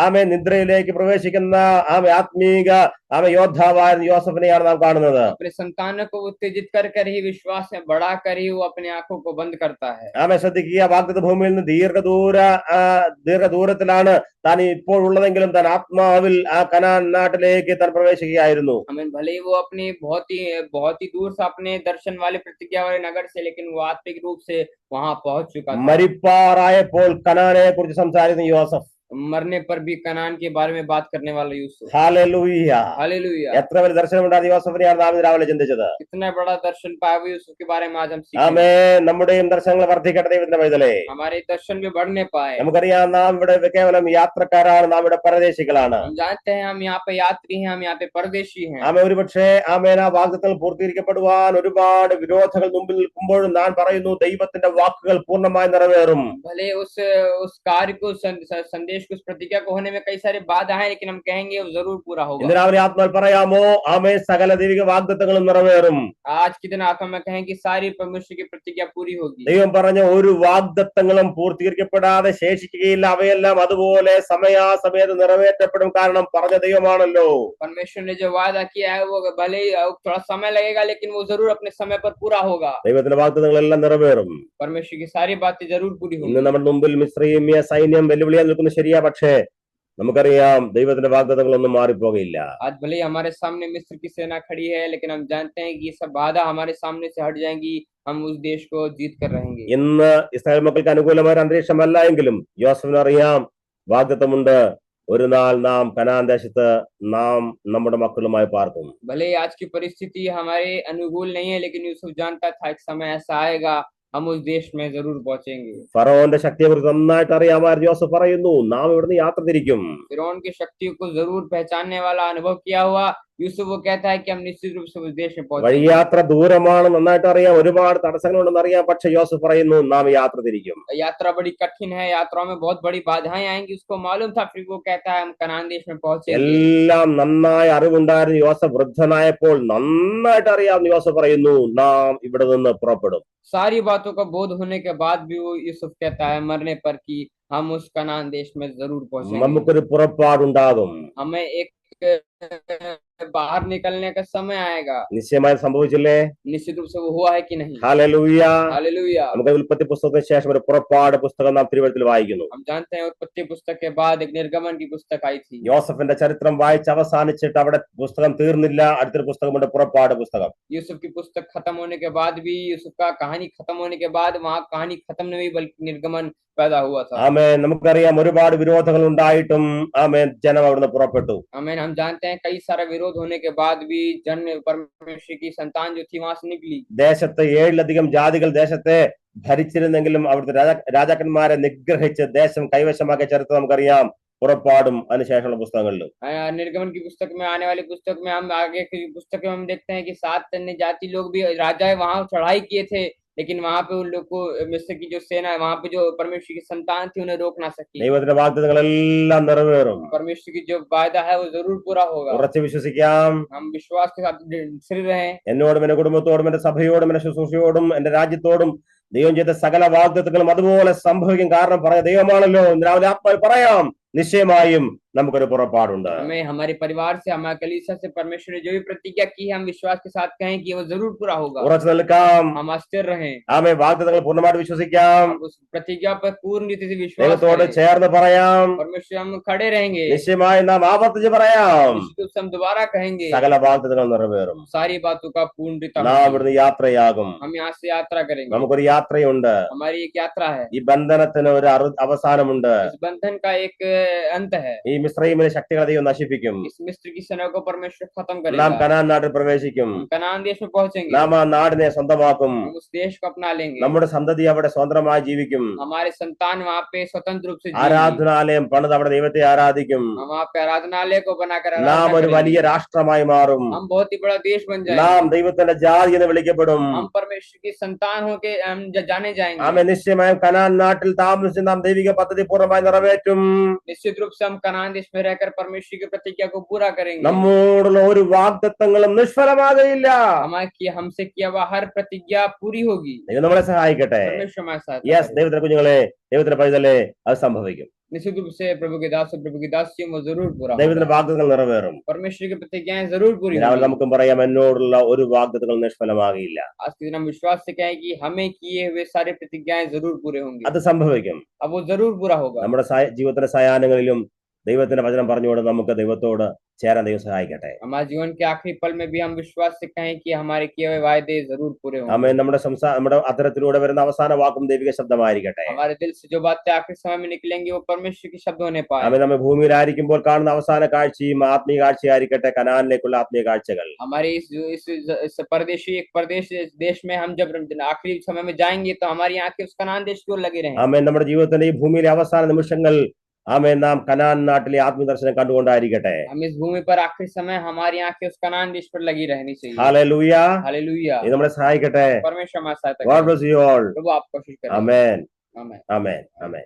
ആമേ നിദ്രയിലേക്ക് പ്രവേശിക്കുന്ന ആമേ ആത്മീക ആമേ യോദ്ധാവായ യോസഫിനെയാണ് നാം കാണുന്നത്. अपने संतानों को उत्तेजित कर ही, विश्वास में बढ़ा कर ही वो अपनी आंखों को बंद करता है। ആമേ, ശ്രദ്ധിക്കുക, വാഗ്ദത്ത ഭൂമിയിൽ നിന്ന് ദീർഘദൂരത്തിലാണ് താൻ ഇപ്പോഴുള്ളതെങ്കിലും താൻ ആത്മാവിൽ ആ കനാൻ നാട്ടിലേക്ക് താൻ പ്രവേശിക്കുകയായിരുന്നു. हमें भले ही वो अपनी बहुत ही दूर से अपने दर्शन वाले प्रतिज्ञा वाले नगर से, लेकिन वो आत्मिक रूप से वहां पहुंच चुका था। മരിപ്പാറായപ്പോൾ കനാനെ കുറിച്ച് സംസാരിക്കുന്ന യോസഫ്, मरने पर भी कनान के बारे में बात करने वाला यूसुफ। ഹല്ലേലൂയ. हालेलुया। എത്ര വലിയ ദർശനമുണ്ടായ യോസഫിനെയാണ് നാം ഇന്ന് രാവിലെ ചിന്തിച്ചത്. कितना बड़ा दर्शन पाया हुआ यूसुफ के बारे में आज हम सीखेंगे। ആമേ, നമ്മുടെയും ദർശനങ്ങൾ വർദ്ധിക്കട്ടെ ദൈവത്തിന്റെ പൈതലേ. हमारे दर्शन भी बढ़ने पाए। നമുക്കറിയാം, നാം ഇവിടെ കേവലം യാത്രക്കാരാണ്, നാം ഇവിടെ പരദേശികളാണ്. हम जानते हैं हम यहाँ पे यात्री हैं, हम यहाँ पे परदेशी हैं। ആമേ, ഒരുപക്ഷെ ആമേൻ ആ വാഗ്ദത്തങ്ങൾ പൂർത്തീകരിക്കപ്പെടുവാൻ ഒരുപാട് വിരോധങ്ങൾ മുമ്പിൽ നിൽക്കുമ്പോഴും ഞാൻ പറയുന്നു, ദൈവത്തിന്റെ വാക്കുകൾ പൂർണ്ണമായി നിറവേറും. भले उस कार्य को संदेश देश की उस प्रतिज्ञा को होने में कई सारे बाधा हैं, लेकिन हम कहेंगे वो जरूर पूरा होगा। ഇന്ന് രാവിലെ ആത്മാവിൽ പറയാമോ ആമേൻ സകല ദൈവിക വാഗ്ദത്തങ്ങളും നിറവേറും. आज के दिन आत्मा में कहें कि सारी परमेश्वर की प्रतिज्ञा पूरी होगी। ദൈവം പറഞ്ഞ ഒരു വാഗ്ദത്തങ്ങളും പൂർത്തീകരിക്കപ്പെടാതെ ശേഷിക്കുകയില്ല. അവയെല്ലാം അതുപോലെ സമയാസമയത്ത് നിറവേറ്റപ്പെടും. കാരണം പറഞ്ഞ ദൈവമാണല്ലോ. परमेश्वर ने जो वादा किया है वो भले ही थोड़ा समय लगेगा, लेकिन वो जरूर अपने समय पर पूरा होगा। ദൈവത്തിന്റെ വാഗ്ദത്തങ്ങളെല്ലാം നിറവേറും. परमेश्वर की सारी बातें जरूर पूरी ഇന്ന് होंगी। നമ്മുടെ മുമ്പിൽ മിസ്രയീമ്യ സൈന്യം വെല്ലുവിളിയാൻ നിൽക്കുന്നത് ശരിയാ, പക്ഷേ നമുക്കറിയാം ദൈവത്തിന്റെ വാഗ്ദത്തങ്ങളൊന്നും മാറിപ്പോകയില്ല. आज भले ही हमारे सामने मिस्र की सेना खड़ी है, लेकिन हम जानते हैं कि ये सब बाधा हमारे सामने से हट जाएंगी, हम उस देश को जीत कर रहेंगे। ഇന്ന് ഇസ്രായേൽ മക്കൾക്ക് അനുകൂലമായ ഒരു അന്തരീക്ഷമല്ല എങ്കിലും യോസഫിന് അറിയാം വാഗ്ദത്തമുണ്ട്. ഒരു നാൾ നാം കനാൻ ദേശത്ത് നാം നമ്മുടെ മക്കളുമായി പാർക്കും. भले ही आज की परिस्थिति हमारे अनुकूल नहीं है, लेकिन यूसुफ जानता था एक समय ऐसा आएगा, हम उस देश में जरूर पहुंचेंगे। ഫറോന്റെ ശക്തിയെ കുറിച്ച് നന്നായിട്ട് അറിയാമായിരുന്നു യോസഫ് പറയുന്നു, നാം ഇവിടുന്ന് യാത്ര തിരിക്കും. फिरौन की शक्तियों को जरूर पहचानने वाला अनुभव किया हुआ यूसुफ वो कहता है कि हम निश्चित रूप से उस देश में पहुंचेंगे। വഴിയാത്ര ദൂരമാണ്, നന്നായിട്ട് അറിയാം, ഒരുപാട് തടസ്സങ്ങളുണ്ടെന്ന് അറിയാം, പക്ഷെ യോസഫ് പറയുന്നു നാം യാത്ര തിരിക്കും. यात्रा बड़ी कठिन है, यात्राओं में बहुत बड़ी बाधाएं आएंगी, उसको मालूम था, फिर वो कहता है हम कनान देश में पहुंचेंगे। എല്ലാം നന്നായി അറിവുണ്ടായിരുന്നു. യോസഫ് വൃദ്ധനായപ്പോൾ നന്നായിട്ട് അറിയാവുന്ന യോസഫ് പറയുന്നു നാം ഇവിടെ നിന്ന് പുറപ്പെടും. सारी बातों का बोध होने के बाद भी वो यूसुफ कहता है मरने पर कि हम उस कनान देश में जरूर पहुंचेंगे। നമുക്കൊരു പുറപ്പാടുണ്ടാകും. हमें एक बाहर निकलने का समय आएगा। നിശ്ചയമായി സംഭവിച്ചില്ലേ? निश्चित रूप से वो हुआ है कि नहीं? ഹല്ലേലൂയ. हालेलुया। നമുക്ക് ഉൽപ്പത്തി പുസ്തകത്തിന് ശേഷം ഒരു പുറപ്പാട് പുസ്തകം നാം തിരുവഴുത്തിൽ വായിക്കുന്നു. हम जानते हैं उत्पत्ति पुस्तक के बाद एक निर्गमन की पुस्तक आई थी। യോസഫിന്റെ ചരിത്രം വായിച്ച് അവസാനിച്ചിട്ട് അവിടെ പുസ്തകം തീർന്നില്ല. അടുത്തൊരു പുസ്തകമുണ്ട്, പുറപ്പാട് പുസ്തകം. यूसुफ की पुस्तक खत्म होने के बाद भी, यूसुफ का कहानी खत्म होने के बाद वहाँ कहानी खत्म नहीं हुई, बल्कि निर्गमन पैदा हुआ था। ആമേൻ. നമുക്കറിയാം ഒരുപാട് വിരോധങ്ങൾ ഉണ്ടായിട്ടും ആമേൻ ജനം അവിടുന്ന് പുറപ്പെട്ടു. आमीन। हम जानते हैं कई सारा विरोध होने के बाद भी जन परमेश्वर की संतान जो थी वहां से निकली। ദേശത്ത് 7ലധികം ജാതികൾ ദേശത്തെ ഭരിച്ചിരുന്നെങ്കിലും അവിടുത്തെ രാജാക്കന്മാരെ നിഗ്രഹിച്ച് ദേശം കൈവശമാക്കിയ ചരിത്രം നമുക്കറിയാം പുറപ്പാടും അതിനുശേഷമുള്ള പുസ്തകങ്ങളിലും. निर्गमन की पुस्तक में, आने वाली पुस्तक में, हम आगे की पुस्तक में हम देखते हैं कि 7 अन्य जाति लोग भी राजा वहां चढ़ाई किए थे, लेकिन वहां पे उन लोग को मिस्र की जो सेना है, वहां पे जो परमेश्वर की संतान थी उन्हें रोक ना सकी। ദൈവത്തിന്റെ വാഗ്ദത്തങ്ങളെല്ലാം നിറവേറും. परमेश्वर की जो वायदा है वो जरूर पूरा होगा। ഉറച്ചു വിശ്വസിക്കാം. हम विश्वास के साथ स्थिर रहें। എന്നോടും എന്റെ കുടുംബത്തോടും എന്റെ സഭയോടും എന്റെ ശുശ്രൂഷയോടും എന്റെ രാജ്യത്തോടും ദൈവം ചെയ്ത സകല വാഗ്ദത്തങ്ങളും അതുപോലെ സംഭവിക്കും. കാരണം പറഞ്ഞ ദൈവമാണല്ലോ. രാവിലെ ആത്മാവിൽ പറയാം നിശ്ചയമായും നമുക്കൊരു പുറപ്പാടുണ്ട്. हमें हमारे परिवार से, हमारे कलीसिया से परमेश्वर ने जो भी प्रतिज्ञा की है, हम विश्वास के साथ कहें कि वो जरूर पूरा होगा। ഉറച്ചു നിൽക്കാം. हम स्थिर रहें। ആമേൻ. വാഗ്ദത്തങ്ങൾ പൂർണ്ണമായിട്ട് വിശ്വസിക്കാം. उस प्रतिज्ञा पर पूर्ण रीति से विश्वास ദൈവത്തോട് करें। ചേർന്ന് പറയാം. परमेश्वर हम खड़े रहेंगे। നിശ്ചയമായി നാം ആവർത്തിച്ച് പറയാം निश्चित रूप से हम दोबारा कहेंगे, സകല വാഗ്ദത്തങ്ങൾ നിറവേറും. सारी बातों का पूर्णता നാം होगी। ഇവിടുന്ന് യാത്രയാകും. हम यहाँ से यात्रा करेंगे। നമുക്കൊരു യാത്രയുണ്ട്. हमारी एक यात्रा है। ഈ ബന്ധനത്തിന് ഒരു അവസാനമുണ്ട്. इस बंधन का एक अंत है। ഈ മിസ്രയീമിലെ ശക്തികളെ ദൈവം നശിപ്പിക്കും. इस मिस्र की सेना को परमेश्वर खत्म നാം करेगा। കനാൻ നാട്ടിൽ പ്രവേശിക്കും. हम कनान देश में पहुंचेंगे। നാം ആ നാടിനെ സ്വന്തമാക്കും. हम उस देश को अपना लेंगे। നമ്മുടെ സന്തതി അവിടെ സ്വതന്ത്രമായി ജീവിക്കും. हमारे संतान वहाँ पे स्वतंत्र रूप से जिएंगे। ആരാധനാലയം പണിത് അവിടെ ദൈവത്തെ ആരാധിക്കും. हम वहाँ पे आराधनालय को बनाकर നാം आराधना ഒരു करेंगे। വലിയ രാഷ്ട്രമായി മാറും. हम बहुत ही बड़ा देश बन जाएंगे। നാം ദൈവത്തിന്റെ ജാതി എന്ന് വിളിക്കപ്പെടും. हम परमेश्वर की संतान होके हम जाने जाएंगे। ആമേൻ. നിശ്ചയമായും കനാൻ നാട്ടിൽ താമസിച്ച് നാം ദൈവിക പദ്ധതി പൂർണ്ണമായി നിറവേറ്റും. निश्चित रूप से हम कनान देश में रहकर परमेश्वर की प्रतिज्ञा को पूरा करेंगे। നമ്മോടുള്ള ഒരു വാഗ്ദത്തങ്ങളും നിഷ്ഫലമാകയില്ല. हमसे किया हुआ हर प्रतिज्ञा पूरी होगी। ദൈവം നമ്മളെ സഹായിക്കട്ടെ. परमेश्वर हमारे साथ യെസ്. है। ദൈവത്തിന്റെ കുഞ്ഞുങ്ങളെ, ദൈവത്തിന്റെ പൈതലേ, അത് സംഭവിക്കും. निश्चित रूप से प्रभु के दास और प्रभु की दासियों वो जरूर पूरा ദൈവത്തിന്റെ होगा। വാഗ്ദത്തങ്ങൾ നിറവേറും. परमेश्वर की प्रतिज्ञाएं जरूर पूरी രാവിലെ होंगी। നമുക്കും പറയാം എന്നോടുള്ള ഒരു വാഗ്ദത്തങ്ങൾ നിഷ്ഫലമാകില്ല. आज के दिन हम विश्वास से कहें कि हमें किए हुए सारे प्रतिज्ञाएं जरूर पूरे होंगे। അത് സംഭവിക്കും. अब वो जरूर पूरा होगा। നമ്മുടെ ജീവിതത്തിന്റെ സായാഹ്നങ്ങളിലും ദൈവത്തിന്റെ വചനം പറഞ്ഞുകൊണ്ട് നമുക്ക് ദൈവത്തോട് ചേരാൻ ദൈവം സഹായിക്കട്ടെ. हमारे जीवन के आखिरी पल में भी हम विश्वास से कहें कि हमारे किए हुए वायदे जरूर पूरे होंगे। ആമേൻ. നമ്മുടെ അത്തരത്തിലൂടെ വരുന്ന അവസാന വാക്കും ദൈവിക ശബ്ദമായിരിക്കട്ടെ. हमारे दिल से जो बातें आखिरी समय में निकलेंगी वो परमेश्वर के शब्द होने पाए। ആമേൻ. നമ്മെ ഭൂമിയിലായിരിക്കുമ്പോൾ കാണുന്ന അവസാന കാഴ്ചയും ആത്മീയ കാഴ്ചയായിരിക്കട്ടെ, കനാനിലേക്കുള്ള ആത്മീയ കാഴ്ചകൾ. हमारे इस परदेशी एक परदेश देश में हम जब आखिरी समय में जाएंगे तो हमारी आंखें उस कनान देश की ओर लगी रहें। ആമേൻ. നമ്മുടെ ജീവിതത്തിന്റെ ഈ ഭൂമിയിലെ അവസാന നിമിഷങ്ങൾ ആമേൻ നാം കനാൻ നാട്ടിലെ ആത്മദർശനം കണ്ടുകൊണ്ടായിരിക്കട്ടെ. हम इस भूमि पर आखिरी समय हमारी आंखें उस कनान देश पर लगी रहनी चाहिए। ഹല്ലേലൂയ. हालेलुया। ഇത് നമ്മളെ സഹായിക്കട്ടെ. परमेश्वर हमारे साथ है। God bless you all. प्रभु आप कोशिश करें। ആമേൻ. आमीन। ആമേൻ. ആമേൻ.